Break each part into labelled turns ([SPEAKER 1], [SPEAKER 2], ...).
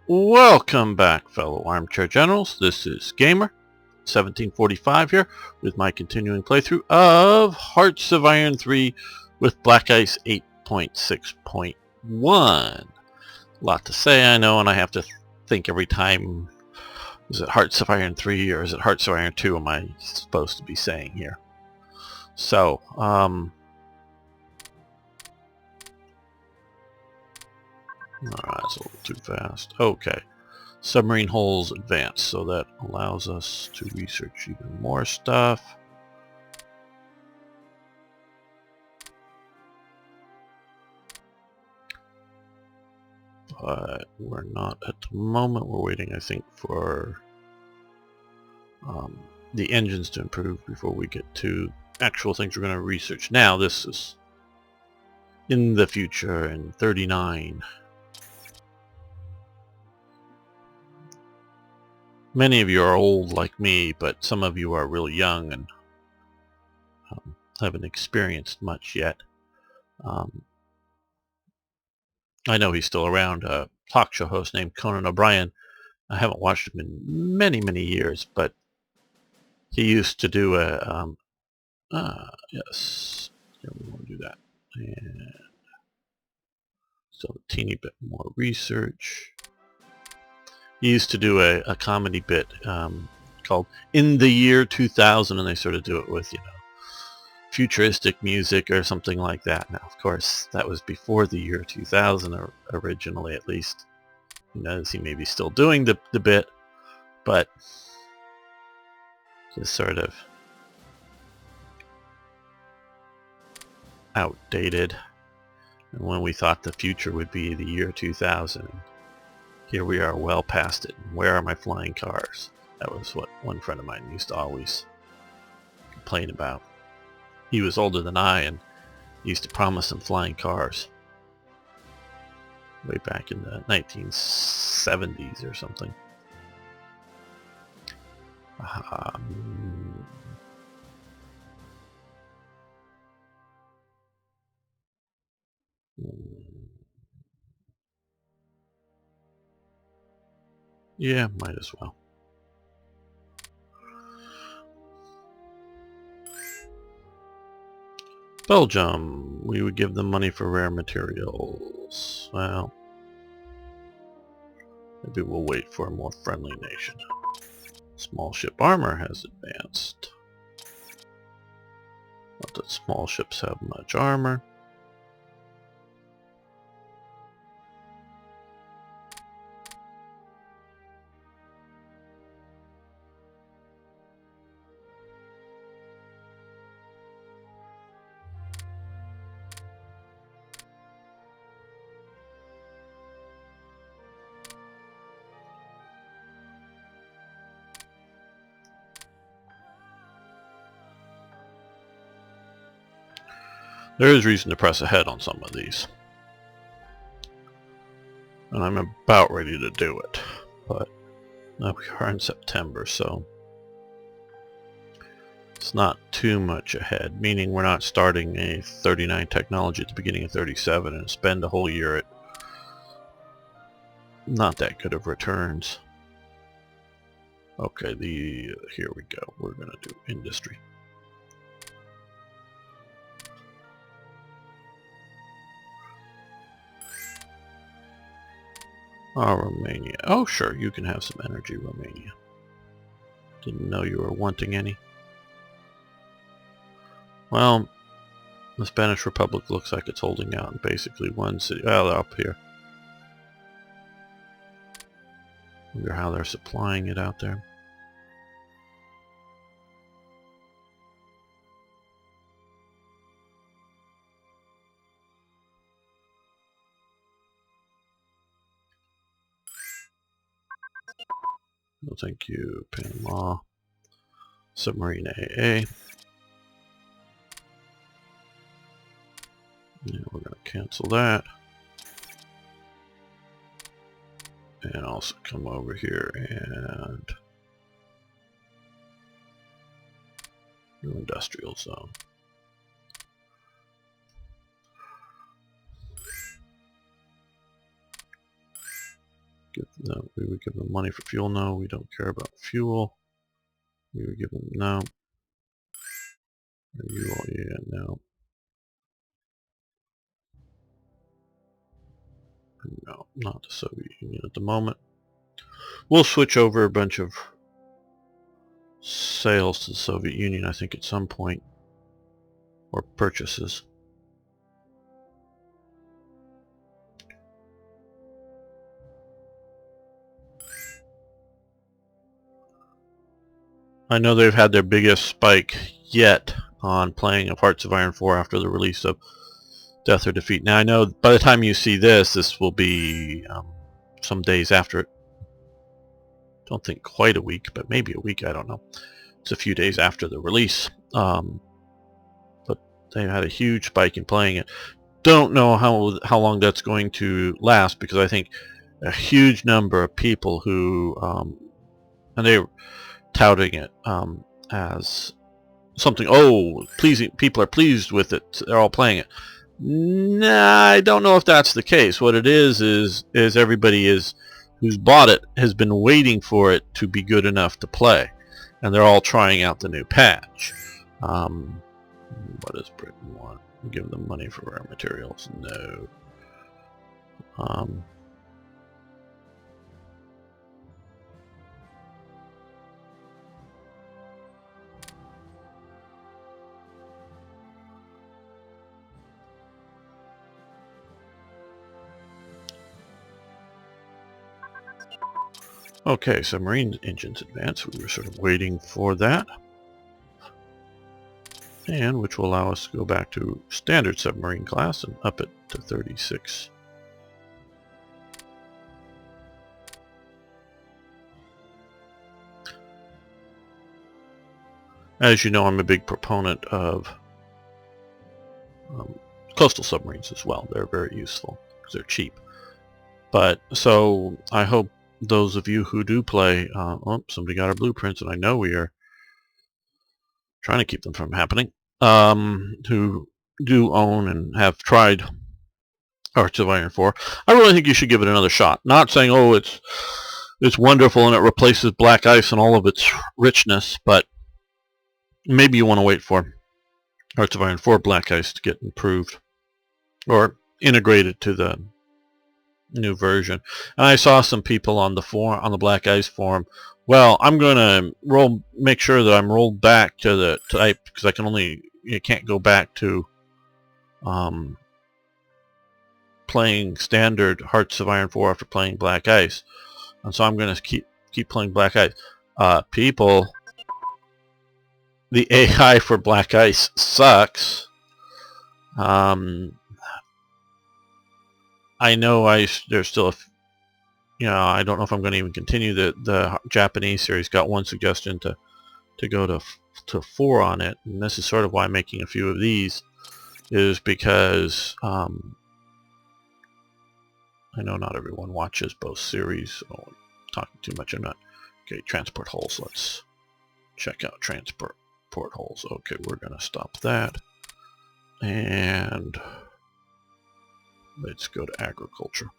[SPEAKER 1] Welcome back, fellow armchair generals. This is Gamer 1745 here with my continuing playthrough of Hearts of Iron 3 with Black Ice 8.6.1. A lot to say, I know, and I have to think every time, is it Hearts of Iron 3 or is it Hearts of Iron 2 am I supposed to be saying here? So, that's a little too fast. Okay. Submarine hulls advanced, so that allows us to research even more stuff. But we're not at the moment. We're waiting, I think, for the engines to improve before we get to actual things we're going to research. Now, this is in the future in 39. Many of you are old like me, but some of you are really young and haven't experienced much yet. I know he's still around, a talk show host named Conan O'Brien. I haven't watched him in many, many years, but he used to do a, yes, yeah, we want to do that. And so a teeny bit more research. He used to do a comedy bit called In the Year 2000, and they sort of do it with, futuristic music or something like that. Now, of course, that was before the year 2000 originally, at least. Who knows, he may be still doing the bit, but just sort of outdated. And when we thought the future would be the year 2000, here we are well past it. Where are my flying cars? That was what one friend of mine used to always complain about. He was older than I and used to promise them flying cars way back in the 1970s or something. Yeah, might as well. Belgium. We would give them money for rare materials. Well, maybe we'll wait for a more friendly nation. Small ship armor has advanced. Not that small ships have much armor. There is reason to press ahead on some of these. And I'm about ready to do it. But now we are in September, so it's not too much ahead, meaning we're not starting a 39 technology at the beginning of 37 and spend a whole year at not that good of returns. Okay, here we go. We're going to do industry. Oh, Romania. Oh, sure, you can have some energy, Romania. Didn't know you were wanting any. Well, the Spanish Republic looks like it's holding out in basically one city. Well, they're up here. Wonder how they're supplying it out there. No, thank you, Panama. Submarine AA. Yeah, we're going to cancel that. And also come over here and do industrial zone. We would give them money for fuel. No, we don't care about fuel. We would give them no. You all, yeah, no. No, not the Soviet Union at the moment. We'll switch over a bunch of sales to the Soviet Union, I think, at some point, or purchases. I know they've had their biggest spike yet on playing of Hearts of Iron 4 after the release of Death or Defeat. Now I know by the time you see this, this will be some days after it. Don't think quite a week, but maybe a week, I don't know. It's a few days after the release. But they had a huge spike in playing it. Don't know how long that's going to last, because I think a huge number of people who and they were touting it as something, oh, pleasing, people are pleased with it, they're all playing it. Nah, I don't know if that's the case. What it is everybody who's bought it has been waiting for it to be good enough to play, and they're all trying out the new patch. What does Britain want? Give them money for rare materials? No. Okay, submarine engines advance. We were sort of waiting for that. And which will allow us to go back to standard submarine class and up it to 36. As you know, I'm a big proponent of coastal submarines as well. They're very useful because they're cheap. But so I hope those of you who do play, oh, somebody got our blueprints, and I know we are trying to keep them from happening, who do own and have tried Hearts of Iron 4, I really think you should give it another shot. Not saying, oh, it's wonderful and it replaces Black Ice and all of its richness, but maybe you want to wait for Hearts of Iron 4 Black Ice to get improved or integrated to the new version. And I saw some people on the Black Ice forum, well, I'm going to make sure that I'm rolled back to the type, because you can't go back to playing standard Hearts of Iron 4 after playing Black Ice. And so I'm going to keep playing Black Ice. People, the AI for Black Ice sucks. I know there's still I don't know if I'm going to even continue the Japanese series. Got one suggestion to go to 4 on it, and this is sort of why I'm making a few of these, is because I know not everyone watches both series. Oh, I'm talking too much. I'm not. Okay, transport holes. Let's check out transport holes. Okay, we're going to stop that, and let's go to agriculture.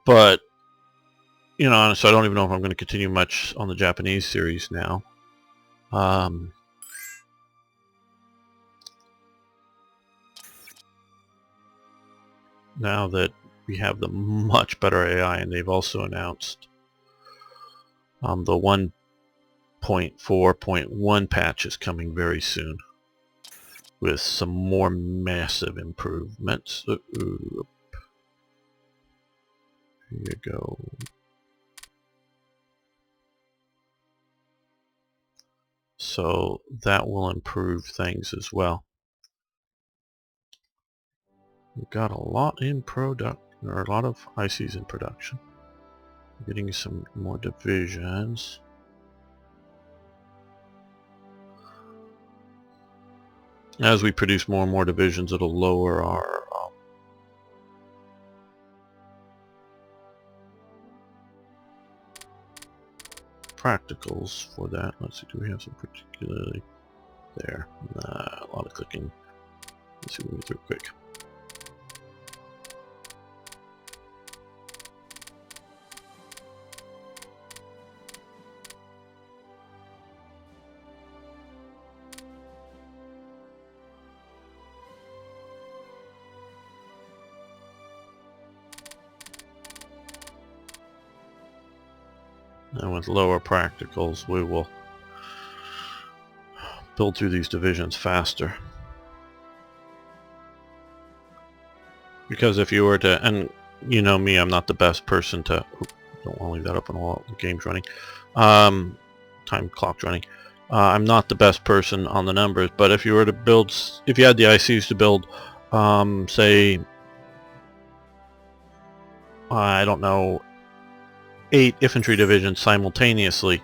[SPEAKER 1] But honestly, I don't even know if I'm going to continue much on the Japanese series now. Now that we have the much better AI, and they've also announced the 1.4.1 patch is coming very soon with some more massive improvements. Here you go. So that will improve things as well. We've got a lot in production, or a lot of ICs in production. Getting some more divisions. As we produce more and more divisions, it'll lower our practicals for that. Let's see, do we have some particularly there? a lot of clicking. Let's see if we can get through quick. And with lower practicals, we will build through these divisions faster. Because if you were to, and you know me, I'm not the best person to, don't want to leave that open while the game's running. Time clock's running. I'm not the best person on the numbers, but if you were to build, if you had the ICs to build, say, I don't know, 8 infantry divisions simultaneously,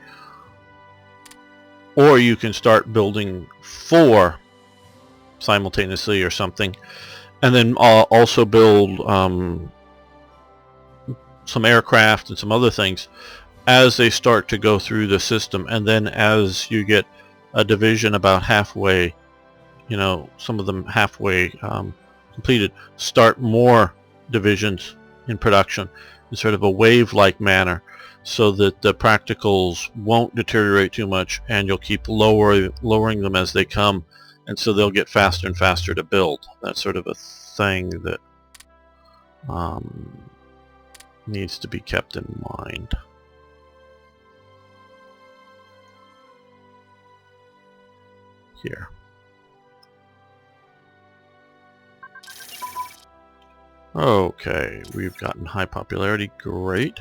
[SPEAKER 1] or you can start building 4 simultaneously or something, and then also build some aircraft and some other things as they start to go through the system. And then as you get a division about halfway, you know, some of them halfway completed, start more divisions in production in sort of a wave-like manner, so that the practicals won't deteriorate too much, and you'll keep lowering them as they come, and so they'll get faster and faster to build. That's sort of a thing that needs to be kept in mind. Here. Okay, we've gotten high popularity, great.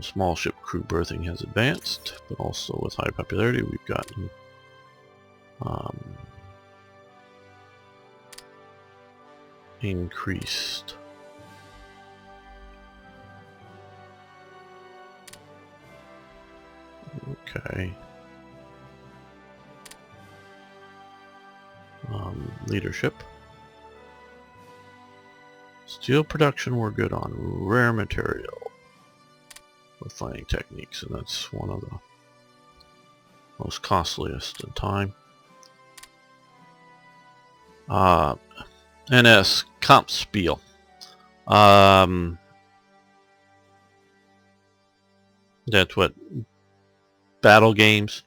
[SPEAKER 1] Small ship crew berthing has advanced, but also with high popularity we've gotten increased. Okay. Leadership. Steel production we're good on. Rare material. Refining techniques, and that's one of the most costliest in time. NS Kampfspiel. That's what? Battle games.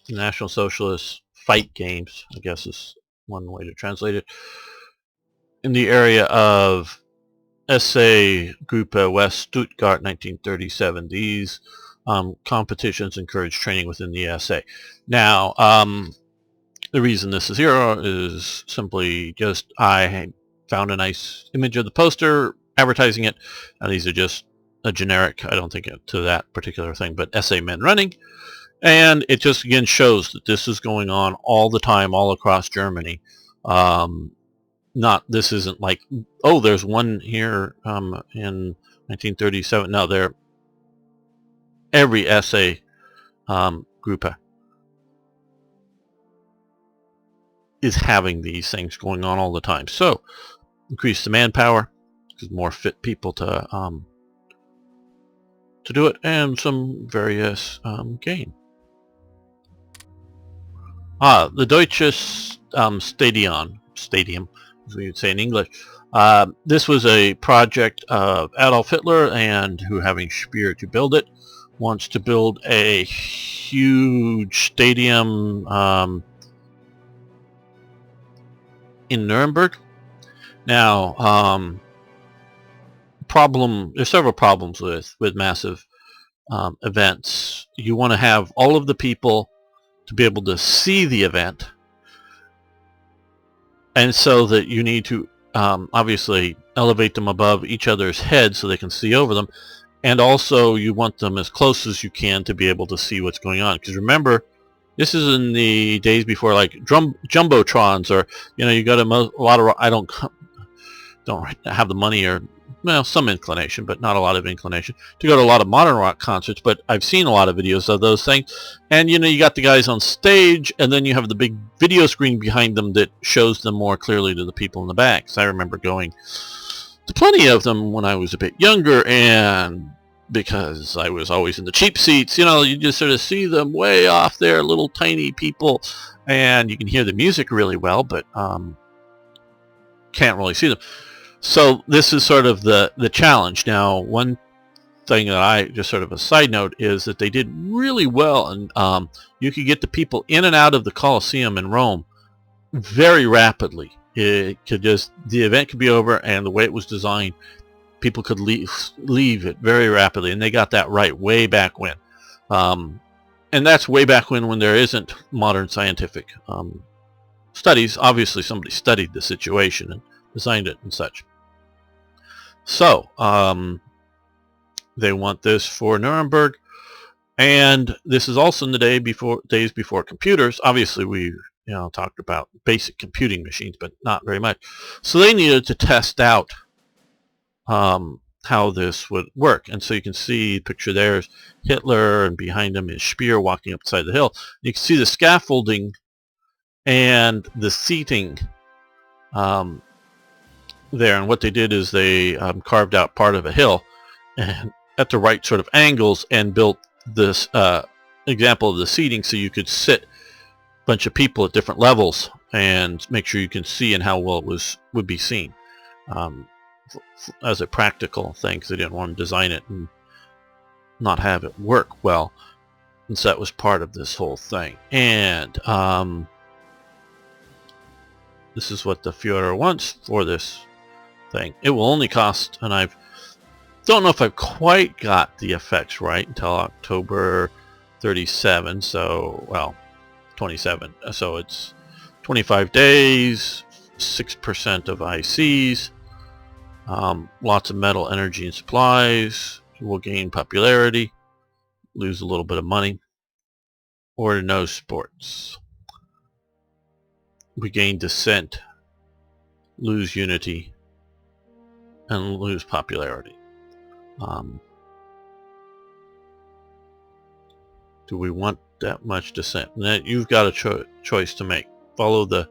[SPEAKER 1] National Socialist fight games, I guess is one way to translate it. In the area of SA Gruppe West Stuttgart 1937. These competitions encourage training within the SA. Now, the reason this is here is simply just I found a nice image of the poster advertising it. Now, these are just a generic, I don't think to that particular thing, but SA men running. And it just again shows that this is going on all the time, all across Germany. This isn't like, oh, there's one here in 1937. No, every SA Gruppe is having these things going on all the time. So increase the manpower, because more fit people to do it, and some various gain. The Deutsches Stadium, as we would say in English. This was a project of Adolf Hitler, and who, having Speer to build it, wants to build a huge stadium in Nuremberg. Now, there's several problems with massive events. You want to have all of the people to be able to see the event, and so that you need to obviously elevate them above each other's heads so they can see over them, and also you want them as close as you can to be able to see what's going on. Because remember, this is in the days before like jumbotrons, or you got a lot of, I don't have the money, or well, some inclination, but not a lot of inclination to go to a lot of modern rock concerts, but I've seen a lot of videos of those things. And you got the guys on stage, and then you have the big video screen behind them that shows them more clearly to the people in the back. So I remember going to plenty of them when I was a bit younger, and because I was always in the cheap seats. You know, you just sort of see them way off there, little tiny people, and you can hear the music really well, but can't really see them. So this is sort of the challenge. Now, one thing that I, just sort of a side note, is that they did really well, and you could get the people in and out of the Colosseum in Rome very rapidly. It could just, the event could be over, and the way it was designed, people could leave it very rapidly, and they got that right way back when. And that's way back when there isn't modern scientific studies. Obviously somebody studied the situation and designed it and such. So they want this for Nuremberg, and this is also in the days before computers. Obviously we talked about basic computing machines, but not very much. So they needed to test out how this would work. And so you can see the picture there is Hitler, and behind him is Speer walking up the side of the hill. You can see the scaffolding and the seating there. And what they did is they carved out part of a hill and at the right sort of angles, and built this example of the seating so you could sit a bunch of people at different levels and make sure you can see and how well it would be seen. As a practical thing, because they didn't want to design it and not have it work well, and so that was part of this whole thing. And this is what the Führer wants for this thing. It will only cost, and I don't know if I've quite got the effects right until October 37, so, well, 27, so it's 25 days, 6% of ICs, lots of metal, energy, and supplies. We'll gain popularity, lose a little bit of money, or no sports. We gain dissent, lose unity, and lose popularity. Do we want that much dissent? And you've got a choice to make. Follow the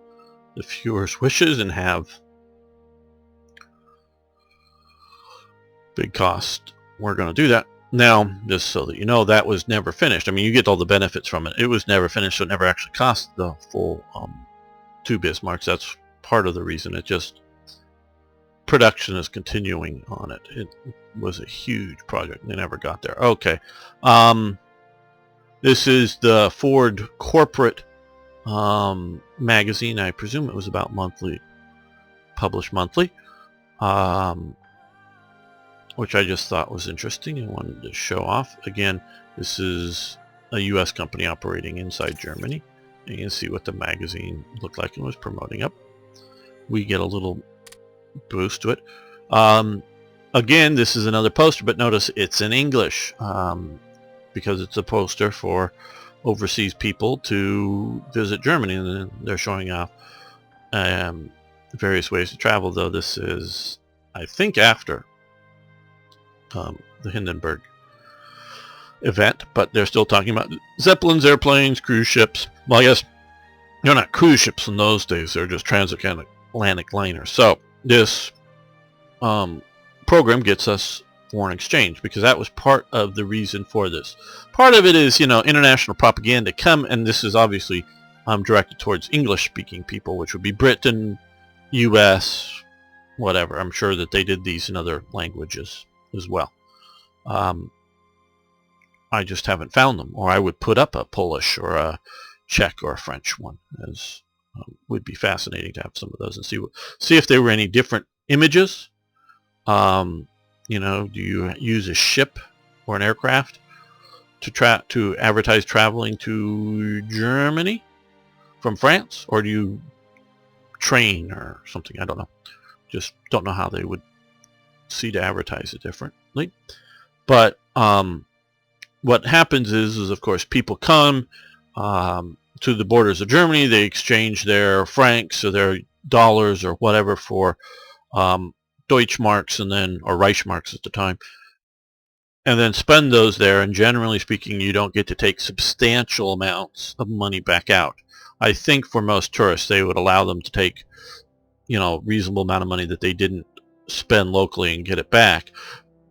[SPEAKER 1] Führer's wishes and have big cost. We're going to do that. Now, just so that you know, that was never finished. I mean, you get all the benefits from it. It was never finished, so it never actually cost the full 2 Bismarcks. That's part of the reason. It just, production is continuing on it. It was a huge project. They never got there. Okay. This is the Ford corporate magazine. I presume it was about monthly, published monthly, which I just thought was interesting and wanted to show off. Again, this is a U.S. company operating inside Germany. You can see what the magazine looked like and was promoting up. We get a little boost to it. Again, this is another poster, but notice it's in English because it's a poster for overseas people to visit Germany, and they're showing off various ways to travel, though this is, I think, after the Hindenburg event, but they're still talking about Zeppelins, airplanes, cruise ships. Well, I guess they're not cruise ships in those days, they're just transatlantic liners. So this program gets us foreign exchange, because that was part of the reason for this. Part of it is, international propaganda and this is obviously directed towards English-speaking people, which would be Britain, U.S., whatever. I'm sure that they did these in other languages as well. I just haven't found them, or I would put up a Polish or a Czech or a French one, as would be fascinating to have some of those and see if there were any different images. Do you use a ship or an aircraft to advertise traveling to Germany from France, or do you train or something? I don't know. Just don't know how they would see to advertise it differently. But what happens is of course people come to the borders of Germany. They exchange their francs or their dollars or whatever for Deutschmarks, and then, or Reichsmarks at the time, and then spend those there. And generally speaking, you don't get to take substantial amounts of money back out. I think for most tourists, they would allow them to take, reasonable amount of money that they didn't spend locally and get it back.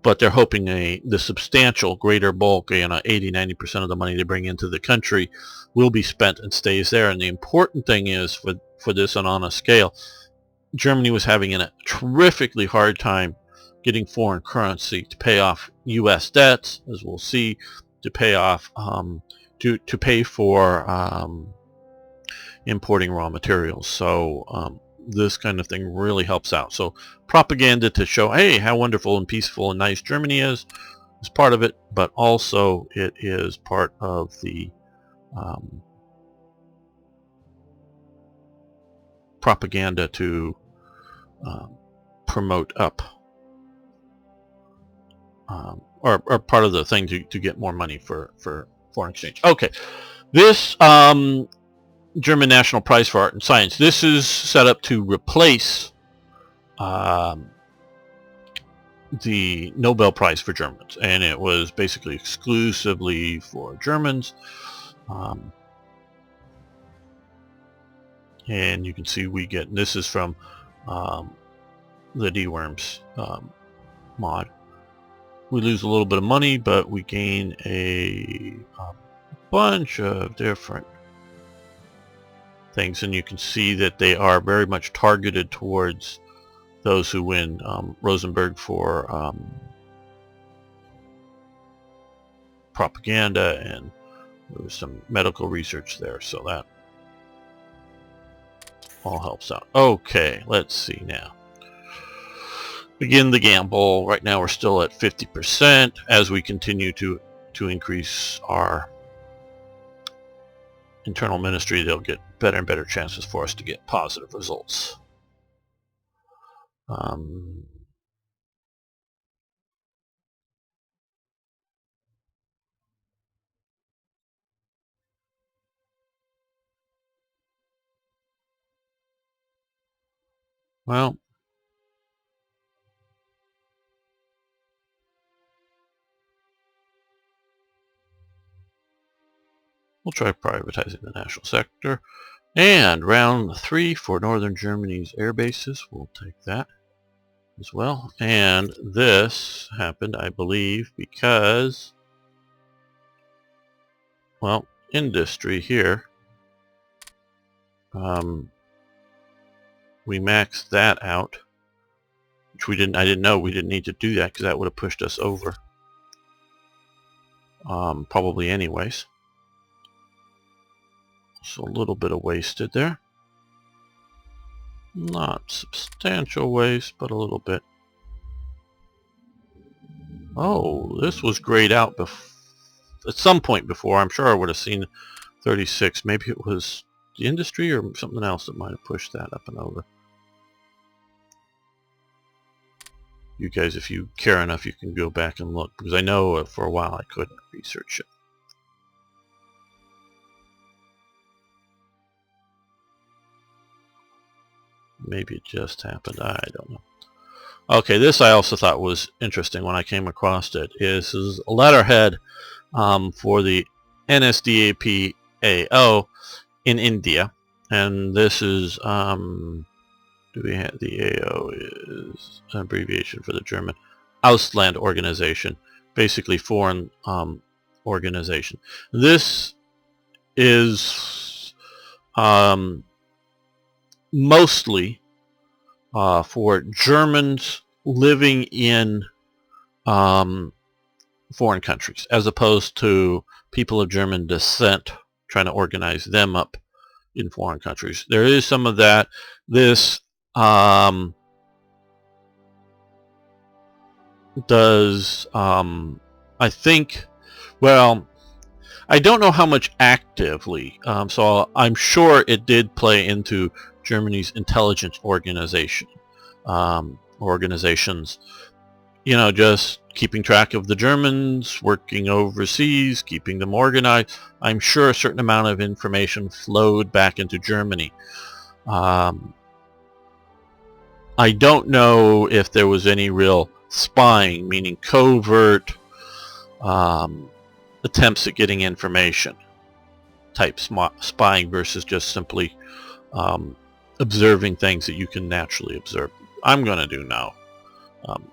[SPEAKER 1] but they're hoping the substantial greater bulk, 80-90% of the money they bring into the country will be spent and stays there. And the important thing is for this and on a scale, Germany was having a terrifically hard time getting foreign currency to pay off U.S. debts, as we'll see, to pay off to pay for importing raw materials. So this kind of thing really helps out. So propaganda to show, hey, how wonderful and peaceful and nice Germany is part of it, but also it is part of the propaganda to promote up, or part of the thing to get more money for foreign exchange. Okay, this German National Prize for Art and Science, this is set up to replace the Nobel Prize for Germans, and it was basically exclusively for Germans. And you can see we get, this is from the D-Worms mod. We lose a little bit of money, but we gain a bunch of different things, and you can see that they are very much targeted towards those who win. Rosenberg for propaganda, and there was some medical research there, so that all helps out. Okay, let's see now. Begin the gamble. Right now we're still at 50%. As we continue to increase our internal ministry, they'll get better and better chances for us to get positive results. Well, we'll try privatizing the national sector. And round 3 for northern Germany's air bases. We'll take that as well. And this happened, I believe, because, well, industry here, we maxed that out, which I didn't know we didn't need to do that, because that would have pushed us over, probably anyways. So a little bit of wasted there. Not substantial waste, but a little bit. Oh, this was grayed out at some point before. I'm sure I would have seen 36. Maybe it was the industry or something else that might have pushed that up and over. You guys, if you care enough, you can go back and look, because I know for a while I couldn't research it. Maybe it just happened. I don't know. Okay, this I also thought was interesting when I came across it. Is a letterhead for the NSDAP AO in India, and this is do we have the AO is an abbreviation for the German Ausland organization, basically foreign organization. This is mostly for Germans living in foreign countries, as opposed to people of German descent, trying to organize them up in foreign countries. There is some of that. This does, I think, well, I don't know how much actively, so I'm sure it did play into Germany's intelligence organizations, you know, just keeping track of the Germans, working overseas, keeping them organized. I'm sure a certain amount of information flowed back into Germany. I don't know if there was any real spying, meaning covert attempts at getting information type spying versus just simply observing things that you can naturally observe. I'm going to do no.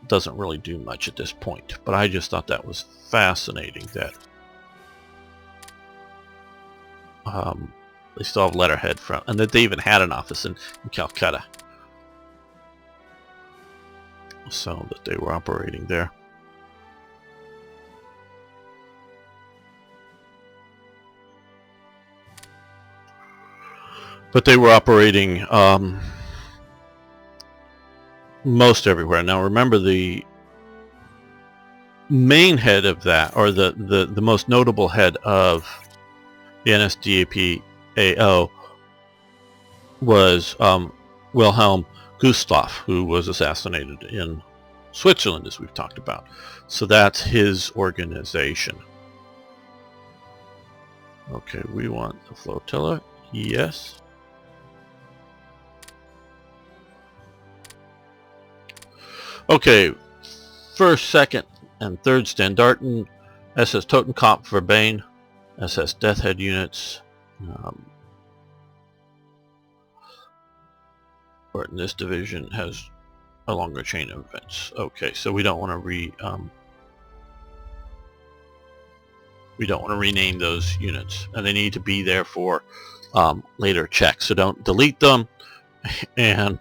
[SPEAKER 1] doesn't really do much at this point. But I just thought that was fascinating that they still have letterhead from, and that they even had an office in Calcutta, so that they were operating there. But they were operating most everywhere. Now remember, the main head of that, or the most notable head of the NSDAP AO, was Wilhelm Gustloff, who was assassinated in Switzerland, as we've talked about. So that's his organization. Okay, we want the flotilla. Yes. Okay, first, second, and third Standarten, SS Totenkopf Verbane, SS Deathhead units. Or in this division has a longer chain of events. Okay, so we don't want to rename those units, and they need to be there for later checks. So don't delete them, and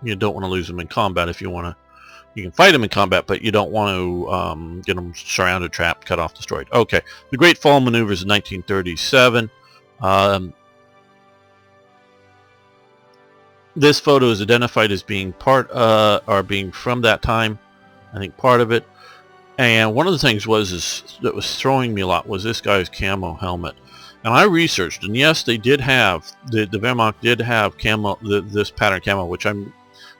[SPEAKER 1] you don't want to lose them in combat. If you want to, you can fight them in combat, but you don't want to get them surrounded, trapped, cut off, destroyed. Okay, the Great Fall Maneuvers in 1937. This photo is identified as being part, or being from that time. I think part of it. And one of the things that was throwing me a lot was this guy's camo helmet. And I researched, and yes, they did have, the Wehrmacht did have camo, this pattern camo, which I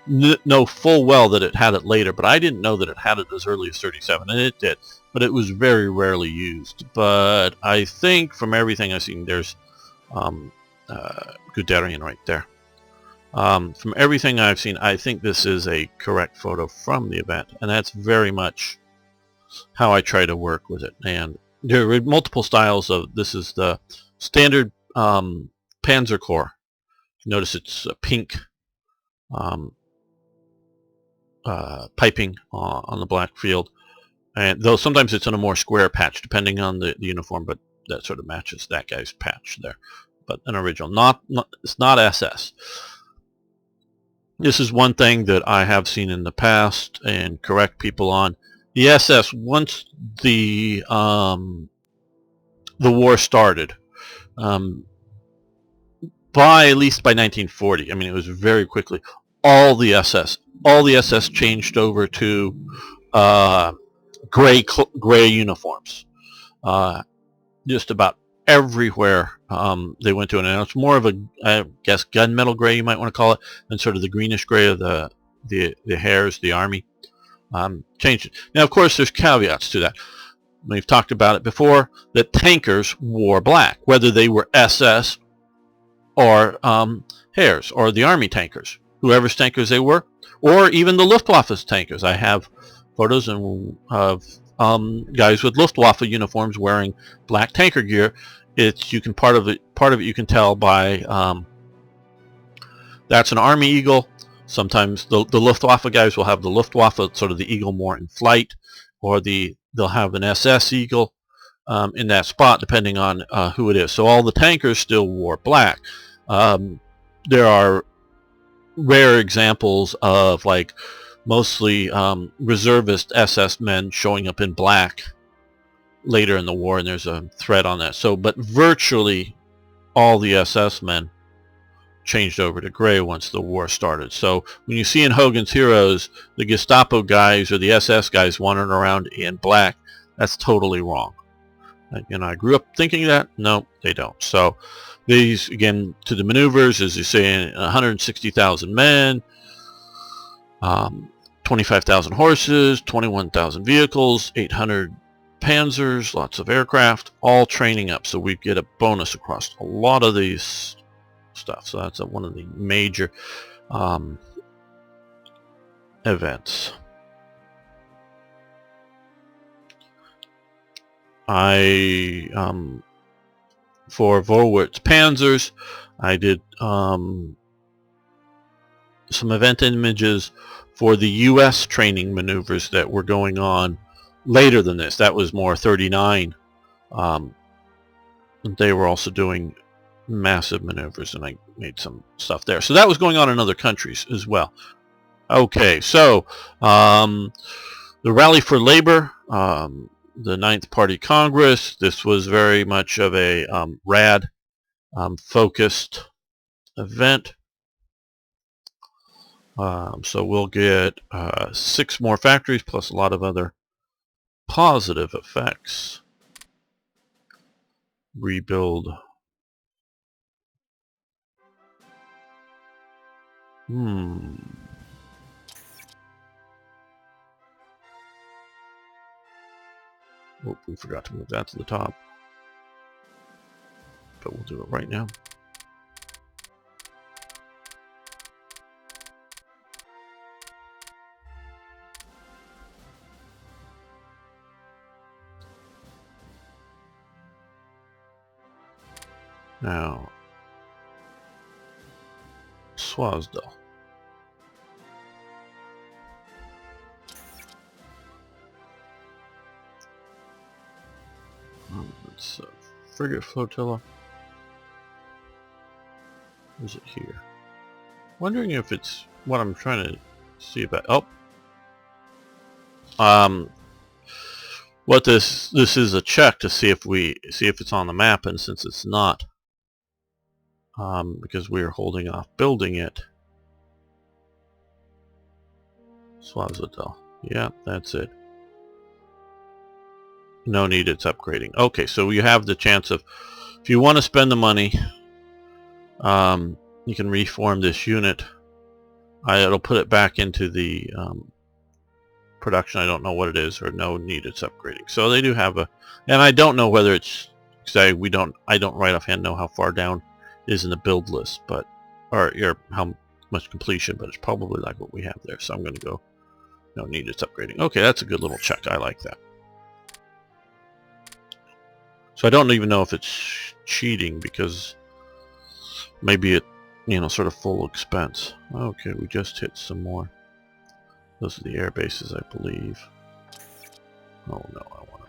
[SPEAKER 1] know full well that it had it later, but I didn't know that it had it as early as 37, and it did. But it was very rarely used. But I think from everything I've seen, there's Guderian right there. From everything I've seen, I think this is a correct photo from the event, and that's very much how I try to work with it. And there are multiple styles of, this is the standard Panzer Corps. Notice it's pink piping on the black field, and though sometimes it's in a more square patch depending on the uniform, but that sort of matches that guy's patch there. But an original, it's not SS. This is one thing that I have seen in the past and correct people on. The SS, once the war started, at least by 1940, I mean, it was very quickly, all the SS changed over to gray uniforms. Just about everywhere they went to, and it's more of a, I guess, gunmetal gray, you might want to call it, than sort of the greenish gray of the hairs, the army. Changed it. Now, of course, there's caveats to that. We've talked about it before, that tankers wore black, whether they were SS or Heers, or the army tankers, whoever's tankers they were, or even the Luftwaffe's tankers. I have photos of guys with Luftwaffe uniforms wearing black tanker gear. Part of it you can tell by that's an Army Eagle. Sometimes the Luftwaffe guys will have the Luftwaffe, sort of the Eagle more in flight, or they'll have an SS Eagle in that spot, depending on who it is. So all the tankers still wore black. There are rare examples of, like, mostly reservist SS men showing up in black later in the war, and there's a thread on that. So, but virtually all the SS men changed over to gray once the war started. So when you see in Hogan's Heroes the Gestapo guys or the SS guys wandering around in black, that's totally wrong. And I grew up thinking that. No, they don't. So these, again, to the maneuvers, as you say, 160,000 men, 25,000 horses, 21,000 vehicles, 800 panzers, lots of aircraft, all training up. So we get a bonus across a lot of these stuff. So that's one of the major events. For Vorwärts Panzers, I did some event images for the U.S. training maneuvers that were going on later than this. That was more 39. They were also doing massive maneuvers, and I made some stuff there. So that was going on in other countries as well. Okay, so the Rally for Labor, the Ninth Party Congress, this was very much of a RAD focused event. So we'll get 6 more factories plus a lot of other positive effects. Rebuild. Oh, we forgot to move that to the top. But we'll do it right now. Now, Swazdal. It's a frigate flotilla. Is it here? Wondering if it's what I'm trying to see about. What this is a check to see if it's on the map, and since it's not, because we are holding off building it. Swazadal. Yeah, that's it. No need, it's upgrading. Okay, so you have the chance of, if you want to spend the money, you can reform this unit. It'll put it back into the production. I don't know what it is, or no need, it's upgrading. So they do have a, and I don't know whether it's, because I don't right offhand know how far down it is in the build list, but or how much completion, but it's probably like what we have there. So I'm going to go, no need, it's upgrading. Okay, that's a good little check. I like that. So I don't even know if it's cheating, because maybe it, sort of full expense. Okay, we just hit some more. Those are the air bases, I believe. Oh no, I want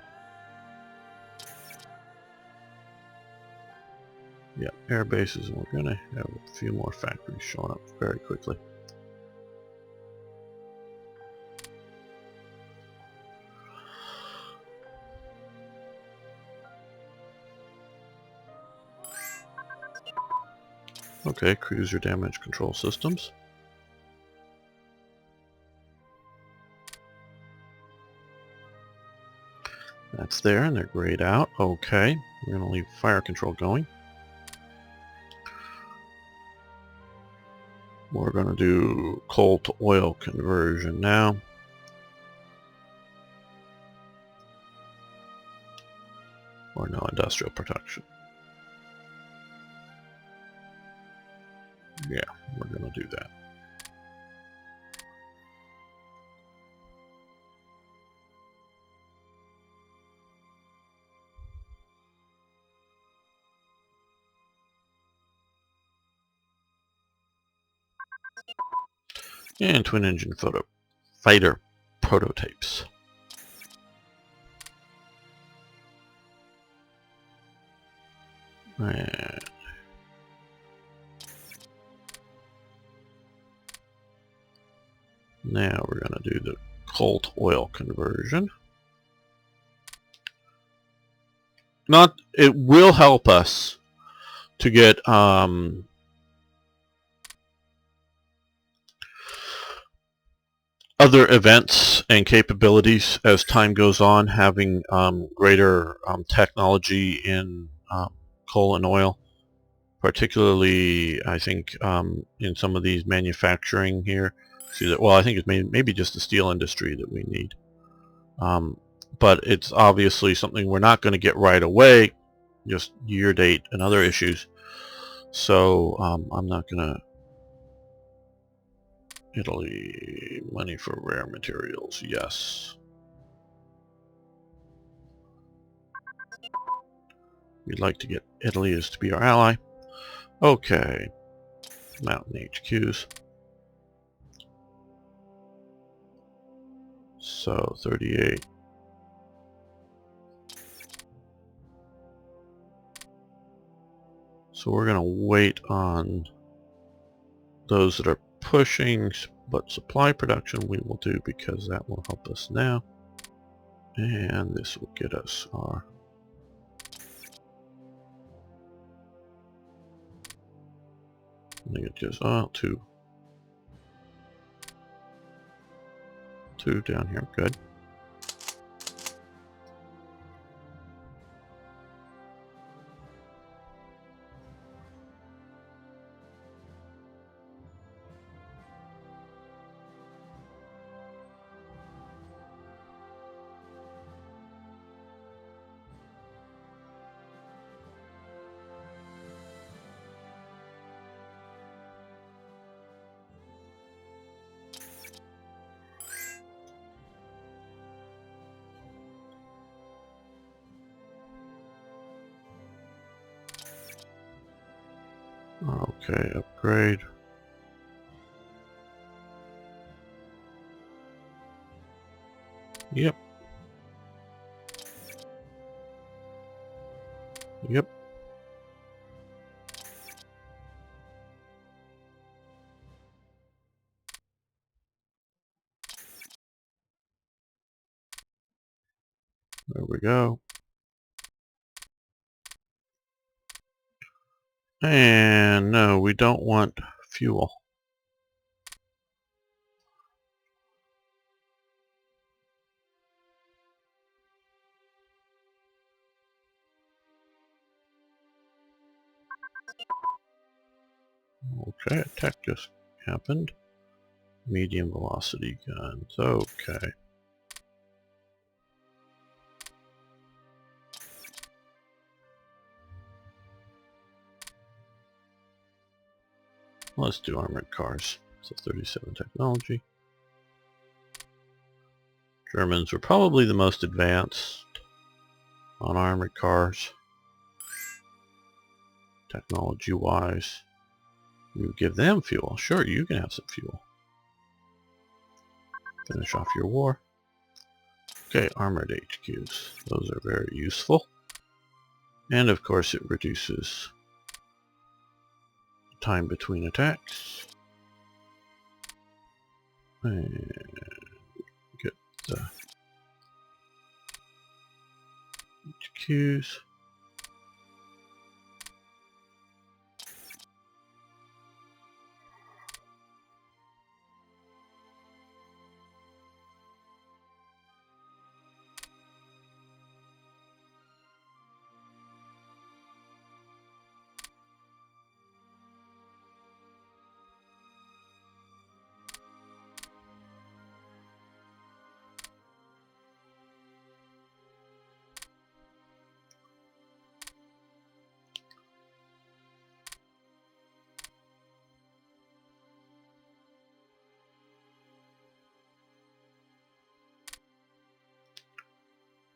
[SPEAKER 1] to. Yeah, air bases, and we're going to have a few more factories showing up very quickly. Okay, cruiser damage control systems. That's there, and they're grayed out. Okay, we're going to leave fire control going. We're going to do coal to oil conversion now. Or no, industrial production. Yeah, we're going to do that. And twin engine fighter prototypes. And now we're going to do the coal to oil conversion. It will help us to get other events and capabilities as time goes on, having greater technology in coal and oil, particularly I think in some of these manufacturing here. See that? Well, I think it's maybe just the steel industry that we need, but it's obviously something we're not going to get right away, just year date and other issues. So I'm not going to. Italy, money for rare materials, yes. We'd like to get Italy as to be our ally. Okay. Mountain HQs. So 38. So we're going to wait on those that are pushing, but supply production we will do because that will help us now. And this will get us our I think it's just two down here. Good. Okay, upgrade. Yep. Yep. There we go. And no, we don't want fuel. Okay, attack just happened. Medium velocity guns. Okay. Let's do armored cars. So 37 technology. Germans were probably the most advanced on armored cars. Technology-wise. You give them fuel. Sure, you can have some fuel. Finish off your war. Okay, armored HQs. Those are very useful. And of course it reduces time between attacks. And get the HQs.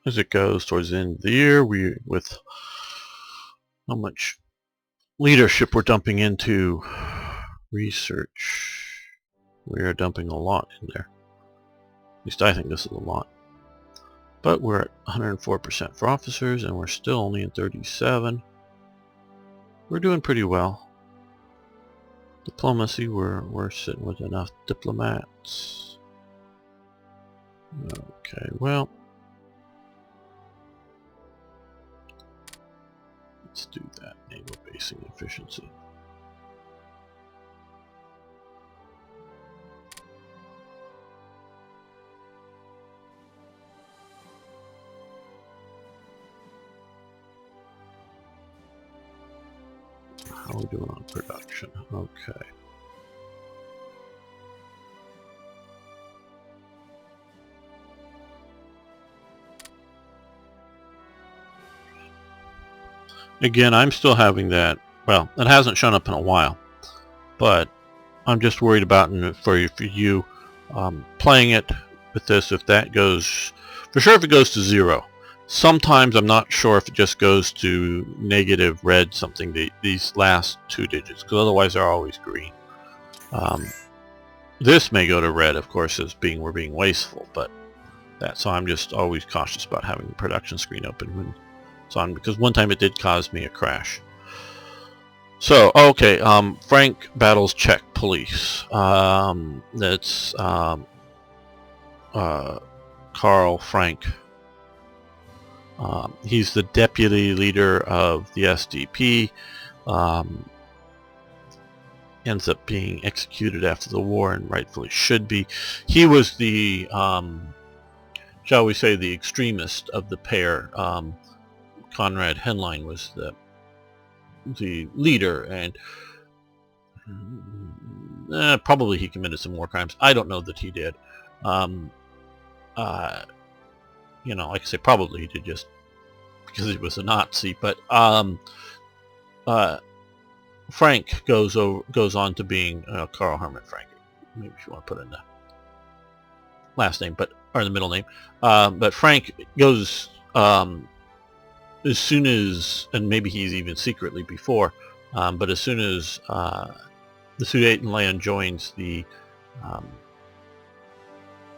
[SPEAKER 1] As it goes towards the end of the year, with how much leadership we're dumping into research, we are dumping a lot in there. At least I think this is a lot. But we're at 104% for officers, and we're still only in 37. We're doing pretty well. Diplomacy, we're sitting with enough diplomats. Okay, well, let's do that. Naval basing efficiency. How are we doing on production? Okay. Again, I'm still having that. Well, it hasn't shown up in a while, but I'm just worried about for you playing it with this. If that goes, for sure, if it goes to 0. Sometimes I'm not sure if it just goes to negative red something, these last 2 digits, because otherwise they're always green. This may go to red, of course, as we're being wasteful, but that. So I'm just always cautious about having the production screen open when it's on, because one time it did cause me a crash. So, okay, Frank battles Czech police. That's Karl Frank. He's the deputy leader of the SDP. Ends up being executed after the war, and rightfully should be. He was the, shall we say, the extremist of the pair. Konrad Henlein was the leader, and probably he committed some war crimes. I don't know that he did. You know, like I say, probably he did just because he was a Nazi. But Frank goes on to being Karl Hermann Frank. Maybe if you want to put in the last name, or the middle name. But Frank goes as soon as, and maybe he's even secretly before, but as soon as the Sudetenland joins the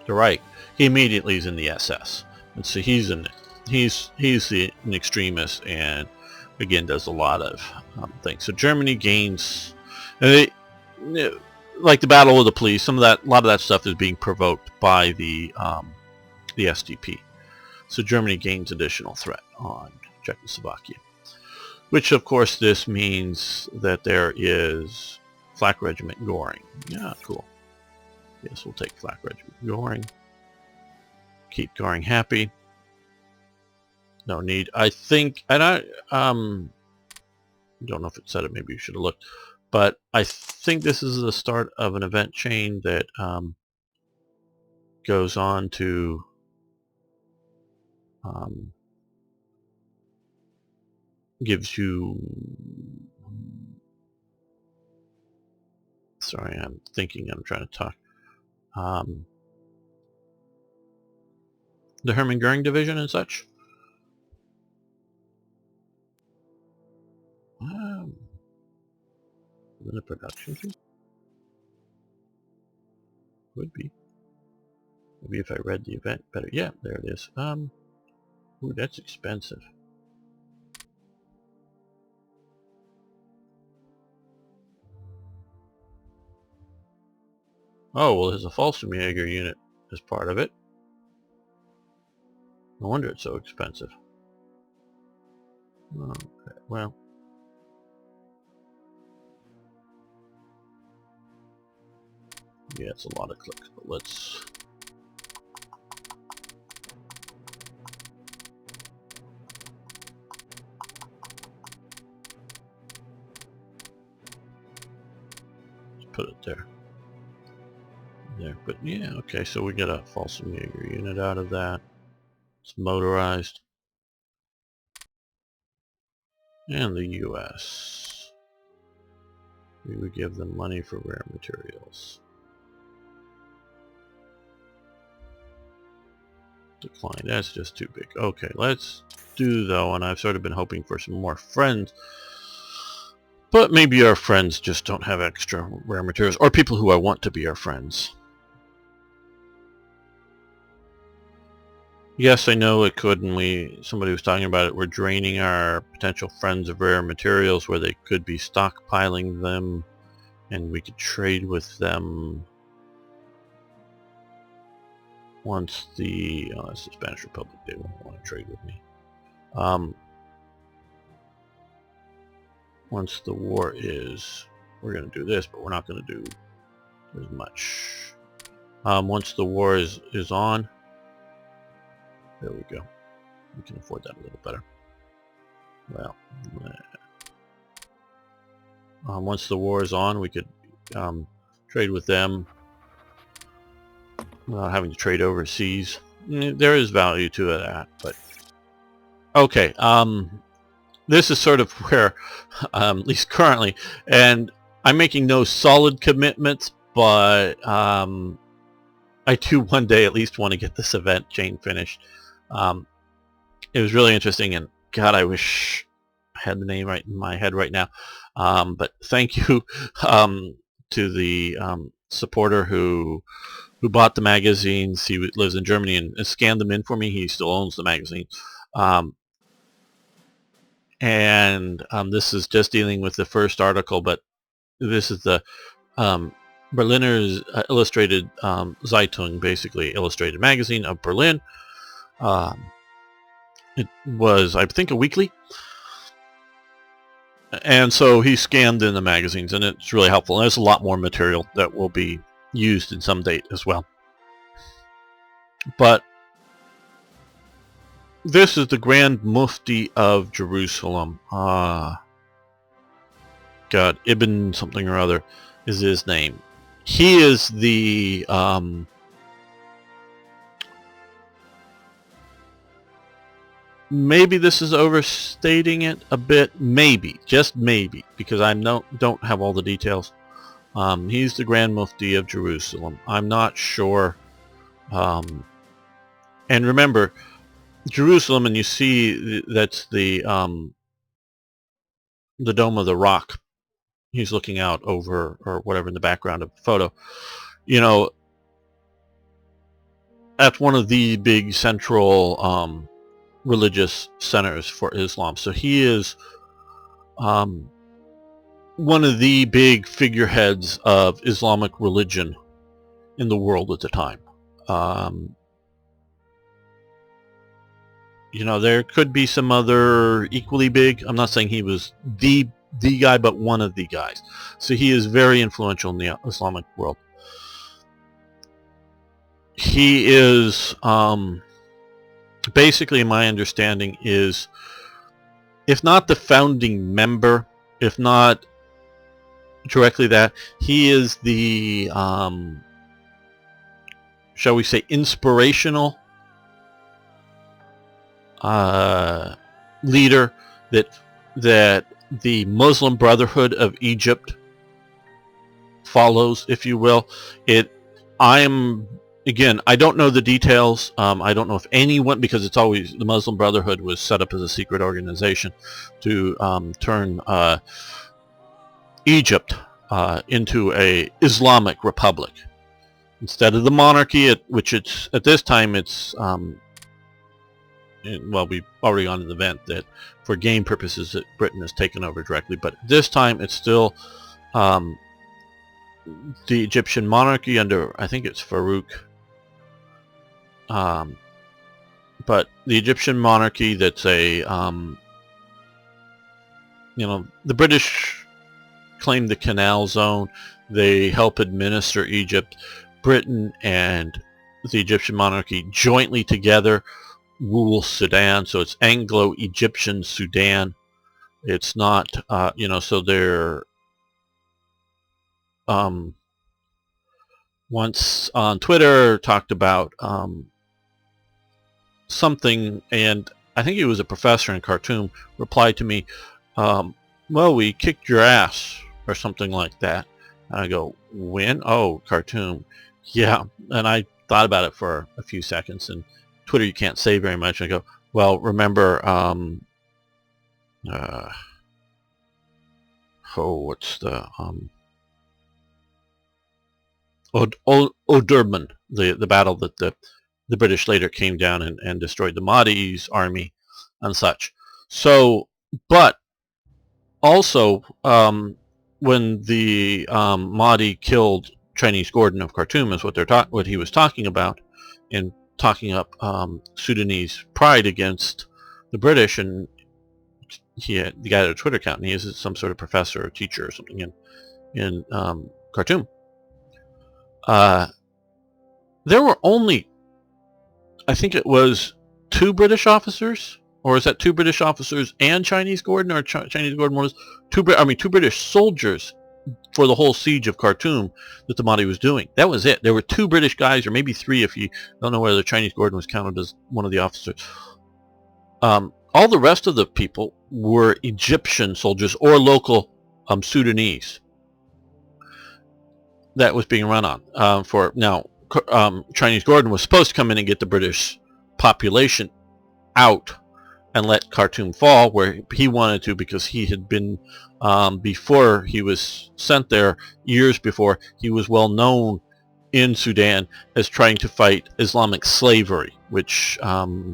[SPEAKER 1] Reich, he immediately is in the SS, and so he's an extremist, and again does a lot of things. So Germany gains, and like the battle with the police, a lot of that stuff is being provoked by the SDP. So Germany gains additional threat on Czechoslovakia, which of course this means that there is Flak Regiment Goring. Yeah, cool. Yes, we'll take Flak Regiment Goring. Keep Goring happy. No need. I think, and I don't know if it said it. Maybe you should have looked. But I think this is the start of an event chain that goes on to gives you. Sorry, I'm thinking. I'm trying to talk. The Hermann Goering Division and such. The production fee? Would be. Maybe if I read the event better. Yeah, there it is. Ooh, that's expensive. Oh, well, there's a Fallschirmjäger unit as part of it. No wonder it's so expensive. Okay, well. Yeah, it's a lot of clicks, but let's... put it there. There, but yeah, okay, so we get a Fallschirmjäger unit out of that. It's motorized. And the US. We would give them money for rare materials. Decline, that's just too big. Okay, let's do though, and I've sort of been hoping for some more friends. But maybe our friends just don't have extra rare materials, or people who I want to be our friends. Yes, I know it could, and somebody was talking about it, we're draining our potential friends of rare materials where they could be stockpiling them, and we could trade with them once that's the Spanish Republic, they won't want to trade with me. Once the war is, we're going to do this, but we're not going to do as much. Once the war is on, there we go. We can afford that a little better. Well, once the war is on, we could trade with them without having to trade overseas. There is value to that, but okay. This is sort of where, at least currently, and I'm making no solid commitments, but I do one day at least want to get this event chain finished. It was really interesting, and God, I wish I had the name right in my head right now. But thank you to the supporter who bought the magazines. He lives in Germany and scanned them in for me. He still owns the magazine. This is just dealing with the first article, but this is the Berliner Illustrated Zeitung, basically illustrated magazine of Berlin. It was, I think, a weekly. And so he scanned in the magazines, and it's really helpful. And there's a lot more material that will be used in some date as well. But this is the Grand Mufti of Jerusalem. God, Ibn something or other is his name. He is the maybe this is overstating it a bit. Maybe, just maybe, because I don't have all the details. He's the Grand Mufti of Jerusalem. I'm not sure. And remember, Jerusalem, and you see that's the Dome of the Rock. He's looking out over, or whatever, in the background of the photo. You know, that's one of the big central religious centers for Islam. So he is one of the big figureheads of Islamic religion in the world at the time. You know, there could be some other equally big. I'm not saying he was the guy, but one of the guys. So he is very influential in the Islamic world. He is basically, my understanding is, if not the founding member, if not directly that, he is the shall we say inspirational leader that the Muslim Brotherhood of Egypt follows, if you will. Again, I don't know the details. I don't know if anyone, because it's always, the Muslim Brotherhood was set up as a secret organization to turn Egypt into a Islamic republic instead of the monarchy, which it's at this time it's well, we've already gone to the event that for game purposes that Britain has taken over directly, but this time it's still the Egyptian monarchy under, I think it's Farouk. But the Egyptian monarchy, that's a you know, the British claim the Canal Zone. They help administer Egypt. Britain and the Egyptian monarchy jointly together rule Sudan, so it's Anglo-Egyptian Sudan. It's not, you know, so they're once on Twitter talked about something, and I think he was a professor in Khartoum, replied to me, well, we kicked your ass, or something like that. And I go, when? Oh, Khartoum. Yeah, and I thought about it for a few seconds, and Twitter you can't say very much. I go, well, remember, what's the, Omdurman, the battle that the British later came down and destroyed the Mahdi's army and such. So, but also, when the Mahdi killed Chinese Gordon of Khartoum, is what he was talking about, in talking up Sudanese pride against the British, and the guy had a Twitter account, and he is some sort of professor or teacher or something in Khartoum. There were only, I think it was 2 British officers, or is that 2 British officers and Chinese Gordon, or Chinese Gordon was 2 British soldiers for the whole siege of Khartoum that the Mahdi was doing. That was it. There were 2 British guys, or maybe 3 if you don't know whether Chinese Gordon was counted as one of the officers. All the rest of the people were Egyptian soldiers or local Sudanese that was being run on. Chinese Gordon was supposed to come in and get the British population out and let Khartoum fall where he wanted to, because he had been, before he was sent there, years before, he was well known in Sudan as trying to fight Islamic slavery, which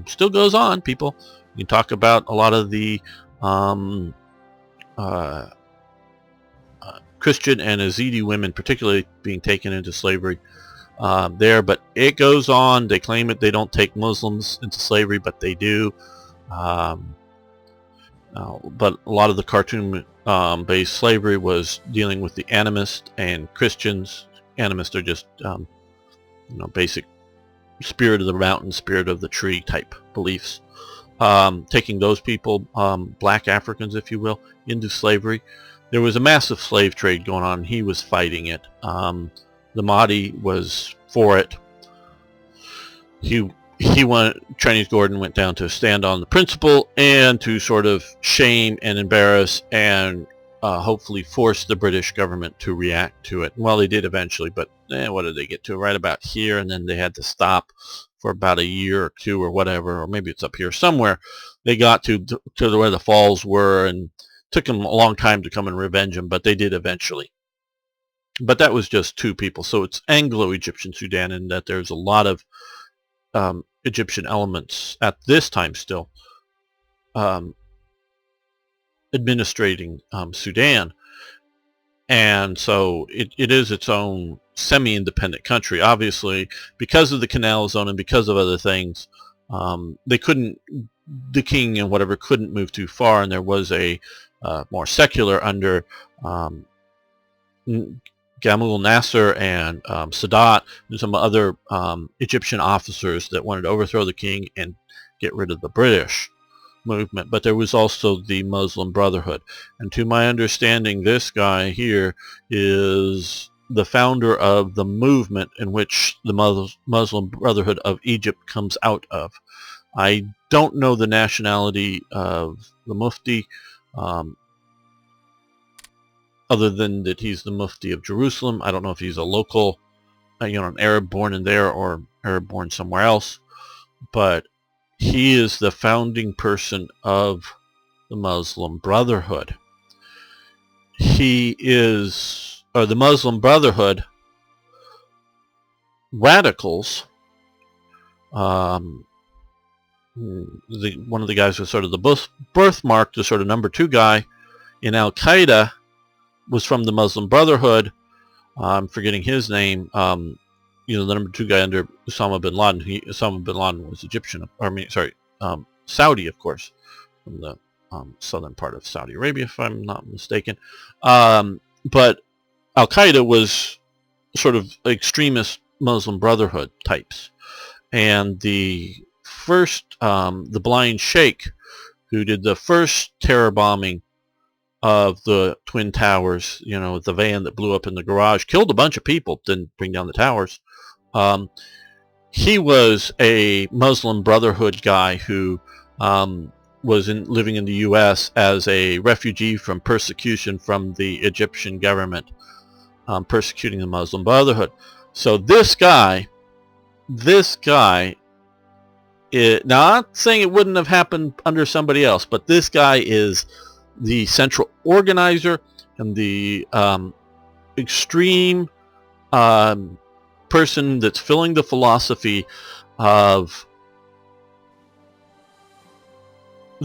[SPEAKER 1] still goes on, people. You can talk about a lot of the Christian and Yazidi women particularly being taken into slavery there, but it goes on. They claim it. They don't take Muslims into slavery, but they do. But a lot of the Khartoum-based slavery was dealing with the animists and Christians. Animists are just, basic spirit of the mountain, spirit of the tree type beliefs. Taking those people, black Africans, if you will, into slavery. There was a massive slave trade going on. He was fighting it. The Mahdi was for it. Chinese Gordon went down to stand on the principle and to sort of shame and embarrass and hopefully force the British government to react to it. Well, they did eventually, but what did they get to? Right about here, and then they had to stop for about a year or two or whatever, or maybe it's up here somewhere. They got to where the falls were, and took them a long time to come and revenge them, but they did eventually. But that was just two people. So it's Anglo-Egyptian Sudan, in that there's a lot of Egyptian elements at this time still administrating Sudan. And so it is its own semi-independent country. Obviously, because of the Canal Zone and because of other things, the king and whatever couldn't move too far, and there was a more secular under Gamal Nasser and Sadat and some other Egyptian officers that wanted to overthrow the king and get rid of the British movement. But there was also the Muslim Brotherhood, and to my understanding, this guy here is the founder of the movement in which the Muslim Brotherhood of Egypt comes out of. I don't know the nationality of the Mufti, other than that he's the Mufti of Jerusalem. I don't know if he's a local, an Arab born in there or Arab born somewhere else, but he is the founding person of the Muslim Brotherhood. The Muslim Brotherhood radicals, one of the guys was sort of the birthmark, the sort of number 2 guy in Al-Qaeda, was from the Muslim Brotherhood. I'm forgetting his name. The number 2 guy under Osama bin Laden. Osama bin Laden was Saudi, of course, from the southern part of Saudi Arabia, if I'm not mistaken. But Al-Qaeda was sort of extremist Muslim Brotherhood types. And the first, the Blind Sheikh, who did the first terror bombing of the Twin Towers, the van that blew up in the garage, killed a bunch of people, didn't bring down the towers. He was a Muslim Brotherhood guy who was living in the U.S. as a refugee from persecution from the Egyptian government, persecuting the Muslim Brotherhood. So this guy, now I'm not saying it wouldn't have happened under somebody else, but this guy is the central organizer and the extreme person that's filling the philosophy of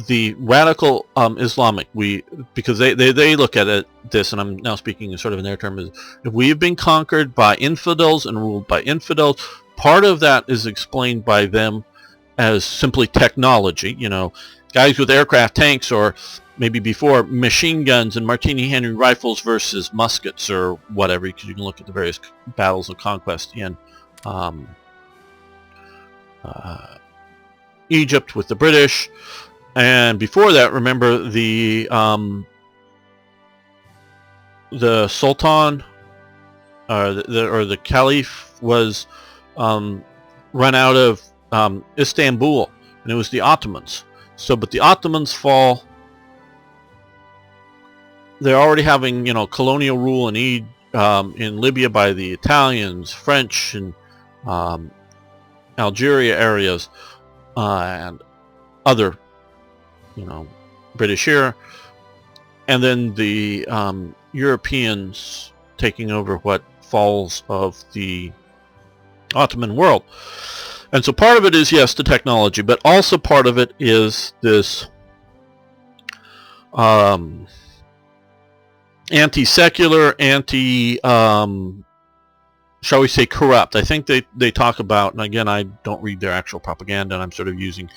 [SPEAKER 1] the radical Islamic. Because they look at this, and I'm now speaking sort of in their terms, if we have been conquered by infidels and ruled by infidels, part of that is explained by them as simply technology. Guys with aircraft, tanks, or maybe before machine guns and Martini Henry rifles versus muskets or whatever, because you can look at the various battles of conquest in Egypt with the British. And before that, remember the Sultan or the Caliph was run out of Istanbul, and it was the Ottomans. But the Ottomans fall. They're already having, colonial rule in Libya by the Italians, French, and Algeria areas, and other British here, and then the Europeans taking over what falls of the Ottoman world. And so part of it is, yes, the technology, but also part of it is this anti-secular, shall we say, corrupt. I think they talk about, and again, I don't read their actual propaganda, and I'm sort of using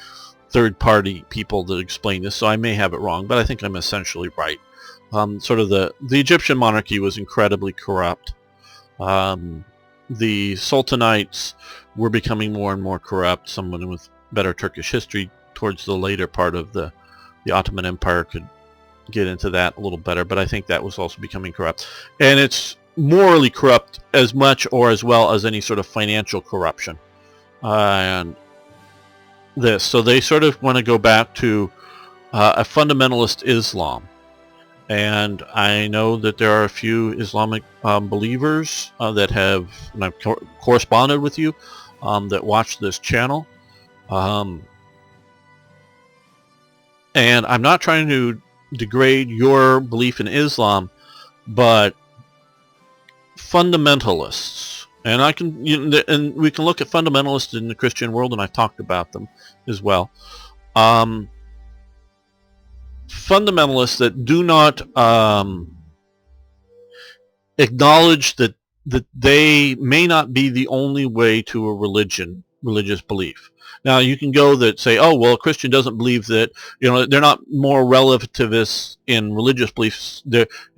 [SPEAKER 1] third-party people to explain this, so I may have it wrong, but I think I'm essentially right. Sort of the Egyptian monarchy was incredibly corrupt. The Sultanites were becoming more and more corrupt. Someone with better Turkish history towards the later part of the Ottoman Empire could get into that a little better, but I think that was also becoming corrupt. And it's morally corrupt as much or as well as any sort of financial corruption. And this. So they sort of want to go back to a fundamentalist Islam. And I know that there are a few Islamic believers that have, and I've corresponded with you, that watch this channel. And I'm not trying to degrade your belief in Islam, but fundamentalists, and and we can look at fundamentalists in the Christian world, and I've talked about them as well. Fundamentalists that do not acknowledge that they may not be the only way to a religious belief. Now you can go that say, oh well, a Christian doesn't believe that, they're not more relativists in religious beliefs.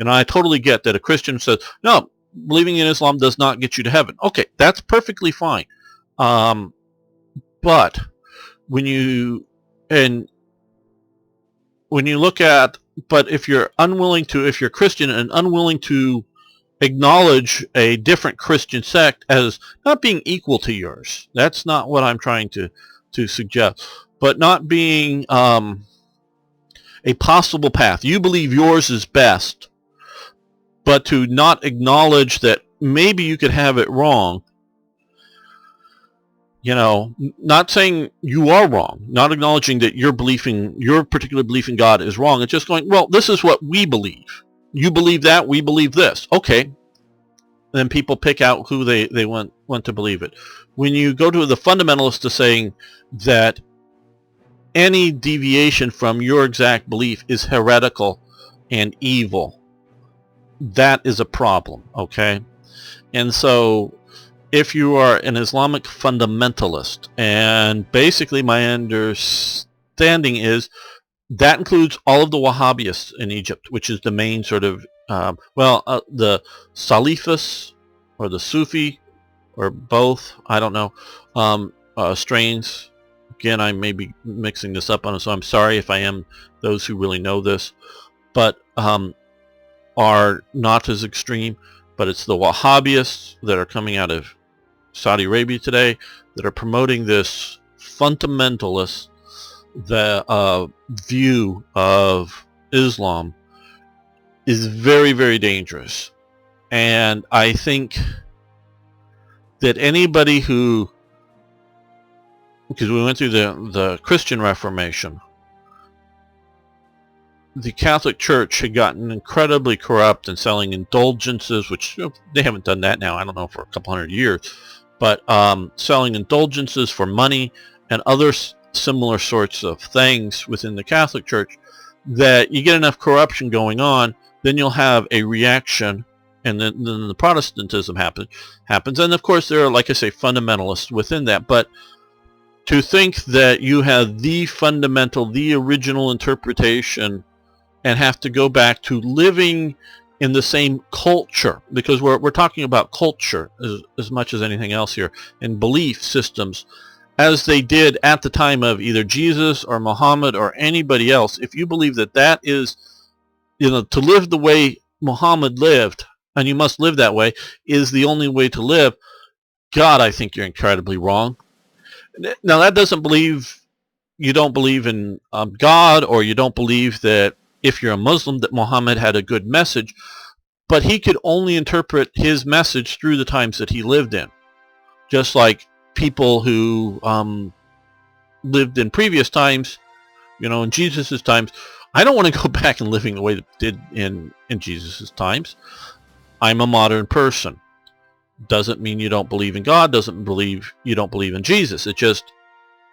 [SPEAKER 1] I totally get that a Christian says, no, believing in Islam does not get you to heaven. Okay, that's perfectly fine. But when you look at, but if you're Christian and unwilling to acknowledge a different Christian sect as not being equal to yours, that's not what I'm trying to suggest, but not being a possible path. You believe yours is best, but to not acknowledge that maybe you could have it wrong, not saying you are wrong, not acknowledging that your particular belief in God is wrong. It's just going, well, this is what we believe. You believe that, we believe this. Okay. And then people pick out who they want to believe it. When you go to the fundamentalist to saying that any deviation from your exact belief is heretical and evil, that is a problem, okay? And so if you are an Islamic fundamentalist, and basically my understanding is that includes all of the Wahhabists in Egypt, which is the main sort of, the Salafis or the Sufi or both, I don't know, strains. Again, I may be mixing this up on it, so I'm sorry if I am those who really know this, but are not as extreme. But it's the Wahhabists that are coming out of Saudi Arabia today that are promoting this fundamentalist view of Islam is very, very dangerous. And I think that anybody who, because we went through the Christian Reformation, the Catholic Church had gotten incredibly corrupt and selling indulgences, which they haven't done that now, I don't know, for a couple hundred years, but selling indulgences for money and other similar sorts of things within the Catholic Church, that you get enough corruption going on, then you'll have a reaction, and then the Protestantism happens. And of course there are, like I say, fundamentalists within that, but to think that you have the original interpretation and have to go back to living in the same culture, because we're talking about culture as much as anything else here, and belief systems, as they did at the time of either Jesus or Muhammad or anybody else. If you believe that is, to live the way Muhammad lived, and you must live that way, is the only way to live, God, I think you're incredibly wrong. Now, that doesn't believe, you don't believe in God, or you don't believe that if you're a Muslim that Muhammad had a good message, but he could only interpret his message through the times that he lived in. Just like people who lived in previous times in Jesus' times, I don't want to go back and living the way it did in Jesus' times. I'm a modern person. Doesn't mean you don't believe in God, doesn't believe you don't believe in Jesus. It just,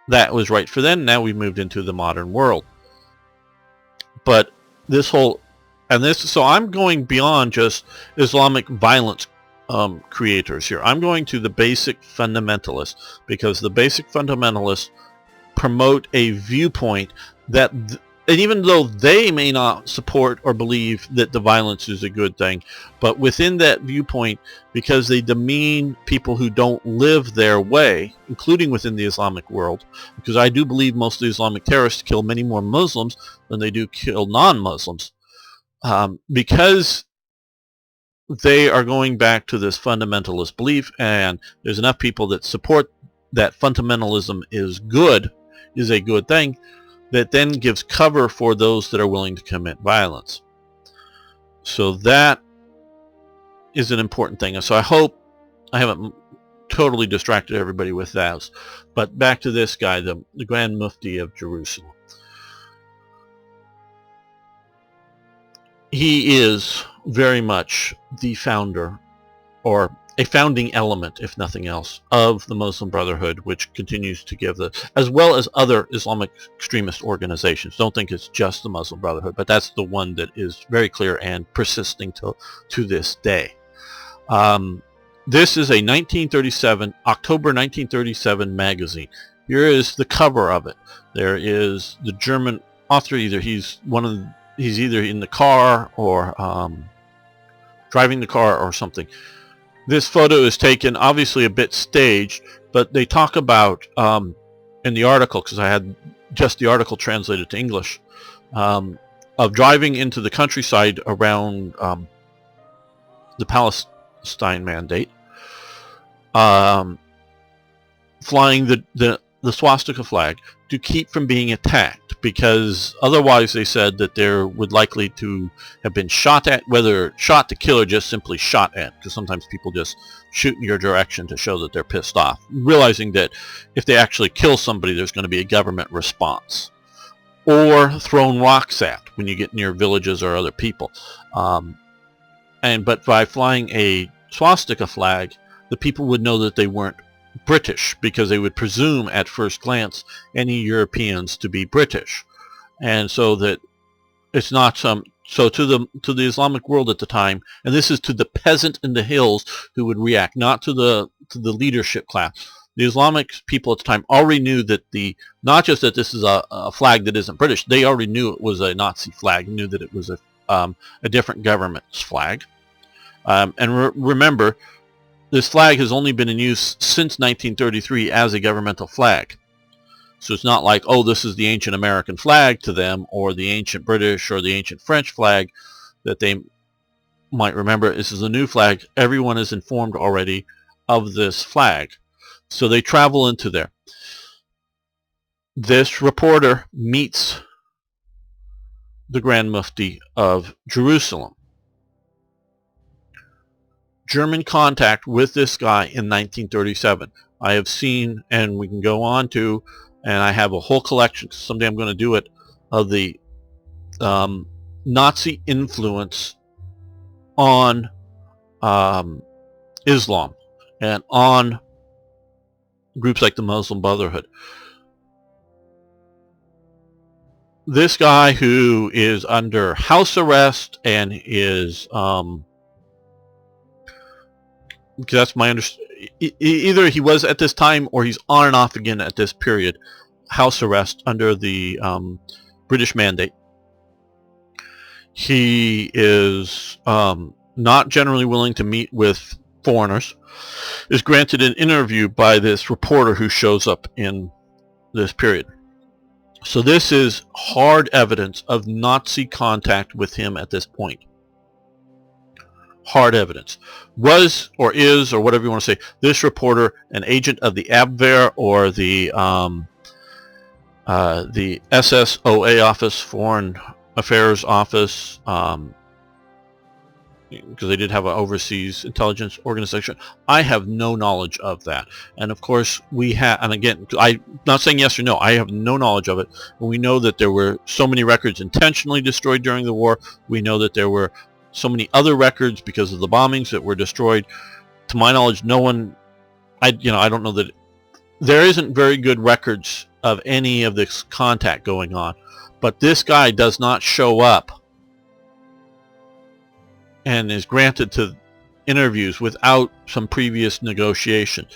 [SPEAKER 1] that was right for then. Now we've moved into the modern world. But so I'm going beyond just Islamic violence creators here. I'm going to the basic fundamentalists, because the basic fundamentalists promote a viewpoint that, and even though they may not support or believe that the violence is a good thing, but within that viewpoint, because they demean people who don't live their way, including within the Islamic world, because I do believe most of the Islamic terrorists kill many more Muslims than they do kill non-Muslims, because they are going back to this fundamentalist belief, and there's enough people that support that fundamentalism is a good thing, that then gives cover for those that are willing to commit violence. So that is an important thing. And so I hope I haven't totally distracted everybody with that. But back to this guy, the Grand Mufti of Jerusalem. He is very much the founder, or a founding element, if nothing else, of the Muslim Brotherhood, which continues to give as well as other Islamic extremist organizations. Don't think it's just the Muslim Brotherhood, but that's the one that is very clear and persisting to this day. This is a October 1937 magazine. Here is the cover of it. There is the German author. He's either in the car or driving the car or something. This photo is taken, obviously a bit staged, but they talk about, in the article, because I had just the article translated to English, of driving into the countryside around the Palestine Mandate, flying the swastika flag to keep from being attacked, because otherwise they said that there would likely to have been shot at, whether shot to kill or just simply shot at, because sometimes people just shoot in your direction to show that they're pissed off, realizing that if they actually kill somebody, there's going to be a government response, or thrown rocks at when you get near villages or other people. But by flying a swastika flag, the people would know that they weren't British, because they would presume at first glance any Europeans to be British, and so that it's not so to the Islamic world at the time, and this is to the peasant in the hills who would react, not to the leadership class. The Islamic people at the time already knew that not just that this is a flag that isn't British, they already knew it was a Nazi flag, knew that it was a different government's flag, and remember, this flag has only been in use since 1933 as a governmental flag. So it's not like, oh, this is the ancient American flag to them, or the ancient British or the ancient French flag that they might remember. This is a new flag. Everyone is informed already of this flag. So they travel into there. This reporter meets the Grand Mufti of Jerusalem. German contact with this guy in 1937. I have seen, and we can go on to, and I have a whole collection, someday I'm going to do it, of the Nazi influence on Islam and on groups like the Muslim Brotherhood. This guy, who is under house arrest and is because that's my understanding. Either he was at this time, or he's on and off again at this period, house arrest under the British Mandate. He is not generally willing to meet with foreigners. Is granted an interview by this reporter who shows up in this period. So this is hard evidence of Nazi contact with him at this point. Hard evidence. Was or is, or whatever you want to say, this reporter an agent of the Abwehr or the SSOA office, Foreign Affairs Office, because they did have an overseas intelligence organization. I have no knowledge of that. And of course we have, and again, I'm not saying yes or no, I have no knowledge of it. And we know that there were so many records intentionally destroyed during the war. We know that there were so many other records because of the bombings that were destroyed. To my knowledge, no one, I don't know that there isn't very good records of any of this contact going on. But this guy does not show up and is granted to interviews without some previous negotiation.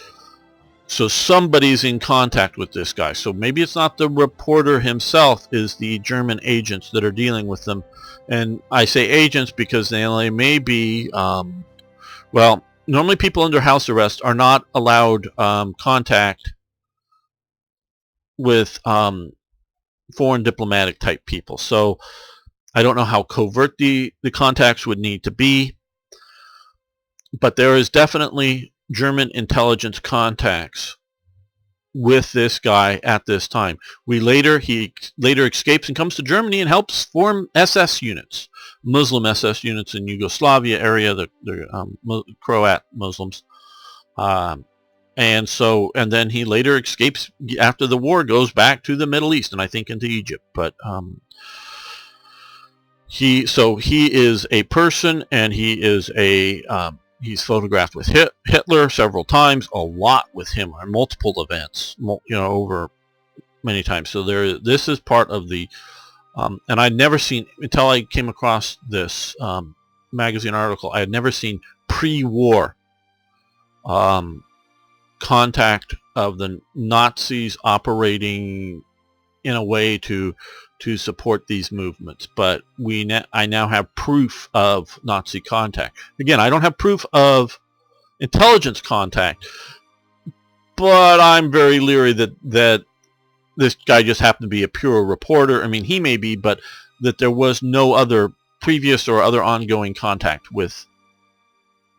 [SPEAKER 1] So somebody's in contact with this guy. So maybe it's not the reporter himself, is the German agents that are dealing with them. And I say agents because they may be, well, normally people under house arrest are not allowed contact with foreign diplomatic type people. So I don't know how covert the contacts would need to be, but there is definitely German intelligence contacts with this guy at this time. He later escapes and comes to Germany and helps form SS units, Muslim SS units in Yugoslavia area, the Croat Muslims. And then he later escapes after the war, goes back to the Middle East, and I think into Egypt. But he is a person, and he is he's photographed with Hitler several times, a lot with him on multiple events, over many times. So this is part of the, and I'd never seen, until I came across this magazine article, I had never seen pre-war contact of the Nazis operating in a way to support these movements. But I now have proof of Nazi contact. Again, I don't have proof of intelligence contact, but I'm very leery that this guy just happened to be a pure reporter. I mean, he may be, but that there was no other previous or other ongoing contact with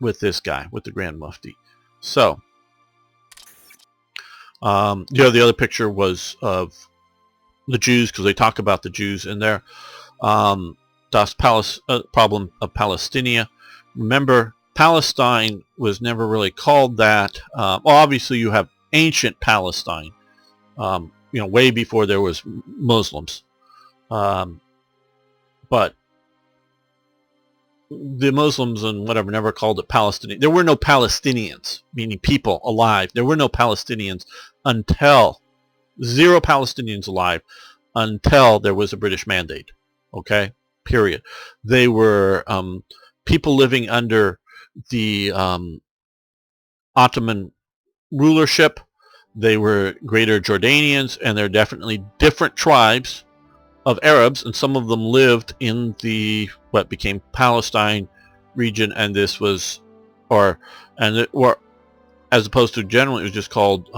[SPEAKER 1] this guy, with the Grand Mufti. So, the other picture was of the Jews, because they talk about the Jews in there. Das problem of Palestinian. Remember, Palestine was never really called that. Obviously, you have ancient Palestine, way before there was Muslims. But the Muslims and whatever never called it Palestinian. There were no Palestinians, meaning people alive. There were no Palestinians until zero Palestinians alive until there was a British mandate. Okay, period. They were people living under the Ottoman rulership. They were Greater Jordanians, and they're definitely different tribes of Arabs, and some of them lived in the what became Palestine region, and this was, or as opposed to generally it was just called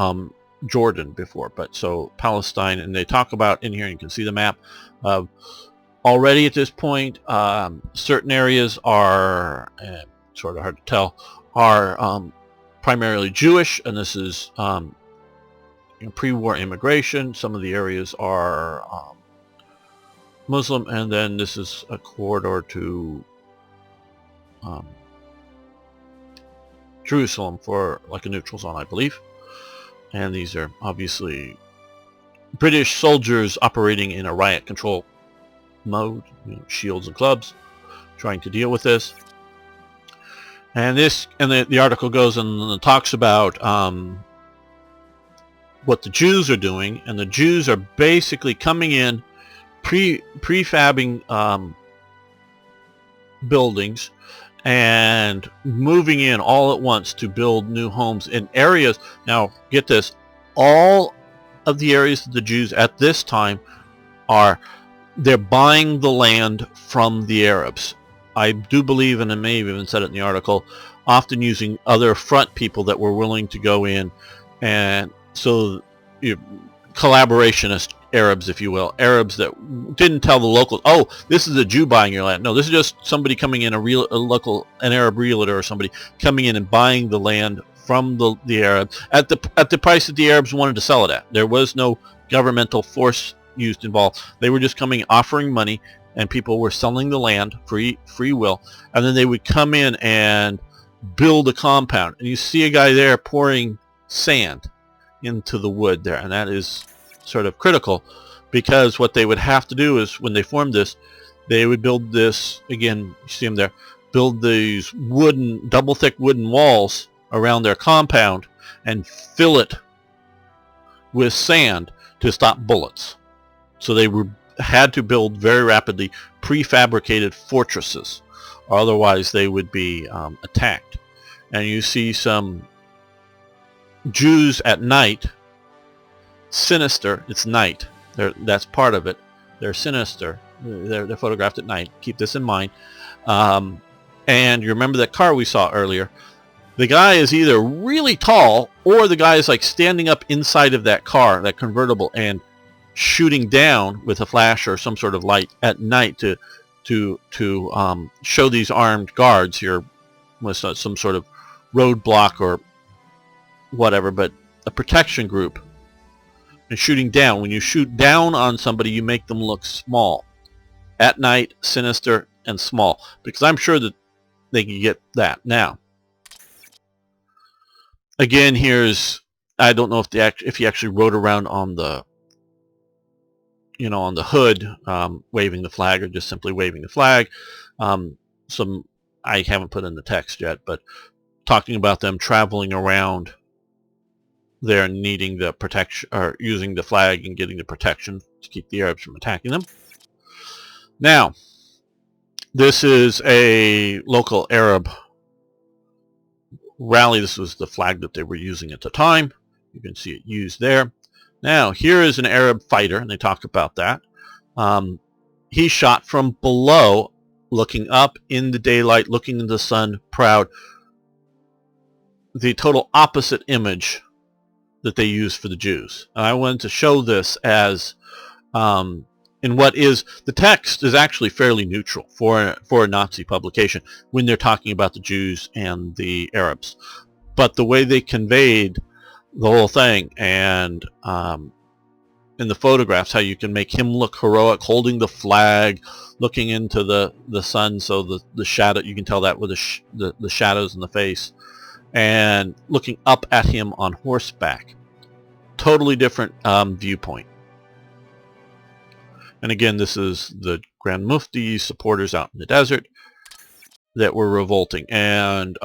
[SPEAKER 1] Jordan before, but so Palestine, and they talk about in here, and you can see the map of already at this point, certain areas are sort of hard to tell, are primarily Jewish, and this is pre-war immigration. Some of the areas are Muslim, and then this is a corridor to Jerusalem for like a neutral zone, I believe. And these are obviously British soldiers operating in a riot control mode, shields and clubs, trying to deal with this. And the article goes and talks about what the Jews are doing, and the Jews are basically coming in, prefabbing buildings and moving in all at once to build new homes in areas. Now, get this, all of the areas of the Jews at this time they're buying the land from the Arabs. I do believe, and I may have even said it in the article, often using other front people that were willing to go in, and so collaborationist Arabs, if you will, Arabs that didn't tell the locals, oh, this is a Jew buying your land. No, this is just somebody coming in, an Arab realtor or somebody coming in and buying the land from the Arabs at the price that the Arabs wanted to sell it at. There was no governmental force used involved. They were just coming, offering money, and people were selling the land, free will, and then they would come in and build a compound. And you see a guy there pouring sand into the wood there, and that is sort of critical, because what they would have to do is, when they formed this, they would build this, again, you see them there, build these wooden, double thick wooden walls around their compound and fill it with sand to stop bullets. So they had to build very rapidly prefabricated fortresses, or otherwise they would be attacked. And you see some Jews at night, sinister. It's night. That's part of it. They're sinister. They're photographed at night. Keep this in mind. And you remember that car we saw earlier. The guy is either really tall, or the guy is like standing up inside of that car, that convertible, and shooting down with a flash or some sort of light at night to show these armed guards here was some sort of roadblock or whatever, but a protection group. And shooting down. When you shoot down on somebody, you make them look small. At night, sinister, and small. Because I'm sure that they can get that. Now, again, here's, I don't know if he actually rode around on the, on the hood, waving the flag, or just simply waving the flag. Some, I haven't put in the text yet, but talking about them traveling around there, needing the protection, or using the flag and getting the protection to keep the Arabs from attacking them. Now, this is a local Arab rally. This was the flag that they were using at the time. You can see it used there. Now, here is an Arab fighter, and they talk about that. He shot from below, looking up in the daylight, looking in the sun, proud. The total opposite image that they use for the Jews. And I wanted to show this as in what is, the text is actually fairly neutral for a Nazi publication when they're talking about the Jews and the Arabs. But the way they conveyed the whole thing, and in the photographs, how you can make him look heroic, holding the flag, looking into the sun, so the shadow, you can tell that with the shadows in the face, and looking up at him on horseback. Totally different viewpoint. And again, this is the Grand Mufti supporters out in the desert that were revolting. And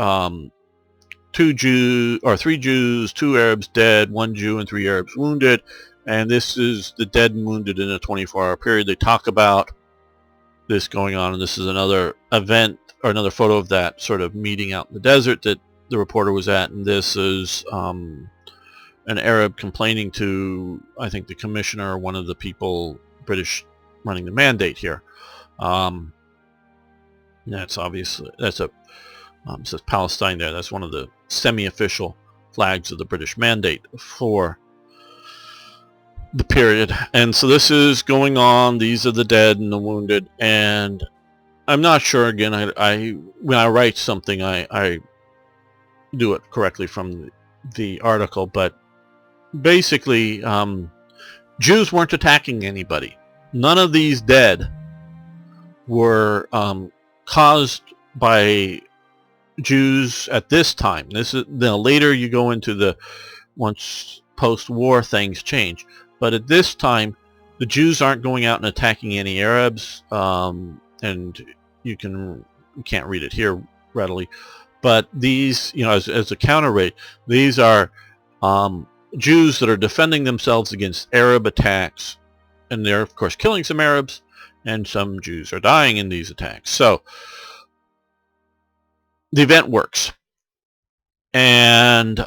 [SPEAKER 1] 3 Jews, 2 Arabs dead, 1 Jew and 3 Arabs wounded. And this is the dead and wounded in a 24-hour period. They talk about this going on, and this is another event, or another photo of that sort of meeting out in the desert that the reporter was at. And this is an Arab complaining to, I think, the commissioner, or one of the people, British, running the mandate here. That's obviously, that's a says Palestine there. That's one of the semi-official flags of the British mandate for the period. And so this is going on. These are the dead and the wounded. And I'm not sure, again, I when I write something, I do it correctly from the article, but basically Jews weren't attacking anybody. None of these dead were caused by Jews at this time. This is, later you go into the, once post-war things change, but at this time the Jews aren't going out and attacking any Arabs, and you can't read it here readily, but these, as a counter rate, these are Jews that are defending themselves against Arab attacks, and they're of course killing some Arabs, and some Jews are dying in these attacks. So the event works. And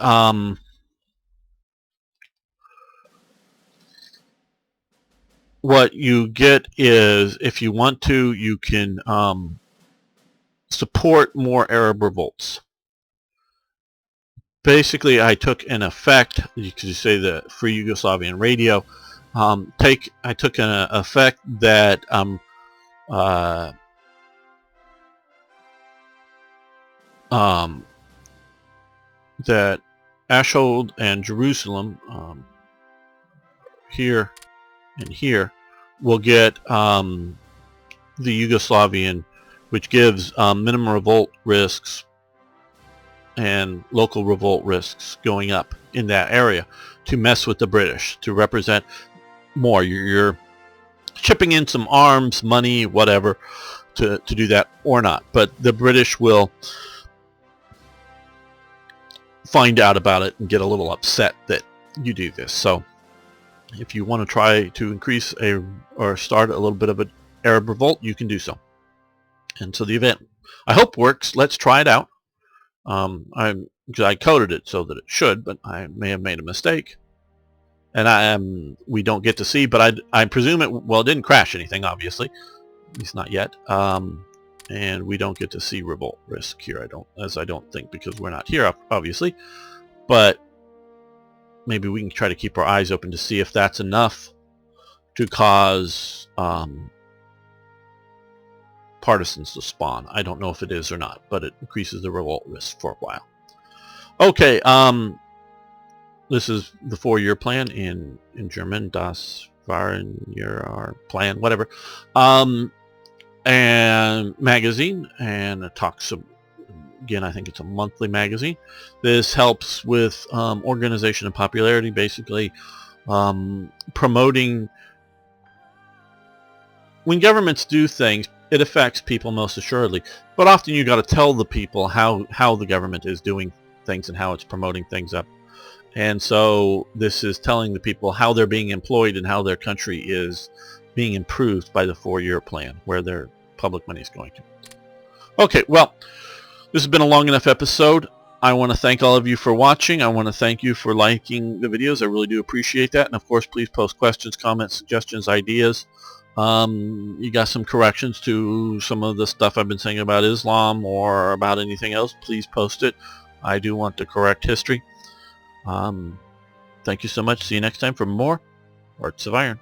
[SPEAKER 1] what you get is, if you want to, you can support more Arab revolts. Basically, I took an effect, because you say the Free Yugoslavian Radio, I took an effect that that Ashdod and Jerusalem here and here, we'll get the Yugoslavian, which gives minimum revolt risks and local revolt risks going up in that area to mess with the British, to represent more. You're chipping in some arms, money, whatever, to do that or not. But the British will find out about it and get a little upset that you do this. So if you want to try to increase or start a little bit of an Arab revolt, you can do so. And so the event, I hope, works. Let's try it out. I coded it so that it should, but I may have made a mistake. And we don't get to see, but I presume it didn't crash anything, obviously, at least not yet. And we don't get to see revolt risk here. I don't think, because we're not here, obviously. But maybe we can try to keep our eyes open to see if that's enough to cause partisans to spawn. I don't know if it is or not, but it increases the revolt risk for a while. Okay, this is the 4-year plan in German, Das Jahr Plan, whatever, and magazine, and it talks, again, I think it's a monthly magazine. This helps with organization and popularity, basically promoting. When governments do things, it affects people most assuredly, but often you got to tell the people how the government is doing things and how it's promoting things up. And so this is telling the people how they're being employed and how their country is being improved by the 4-year plan, where their public money is going to. Okay, well, this has been a long enough episode. I want to thank all of you for watching. I want to thank you for liking the videos. I really do appreciate that. And of course, please post questions, comments, suggestions, ideas. You got some corrections to some of the stuff I've been saying about Islam or about anything else, please post it. I do want to correct history. Thank you so much. See you next time for more Hearts of Iron.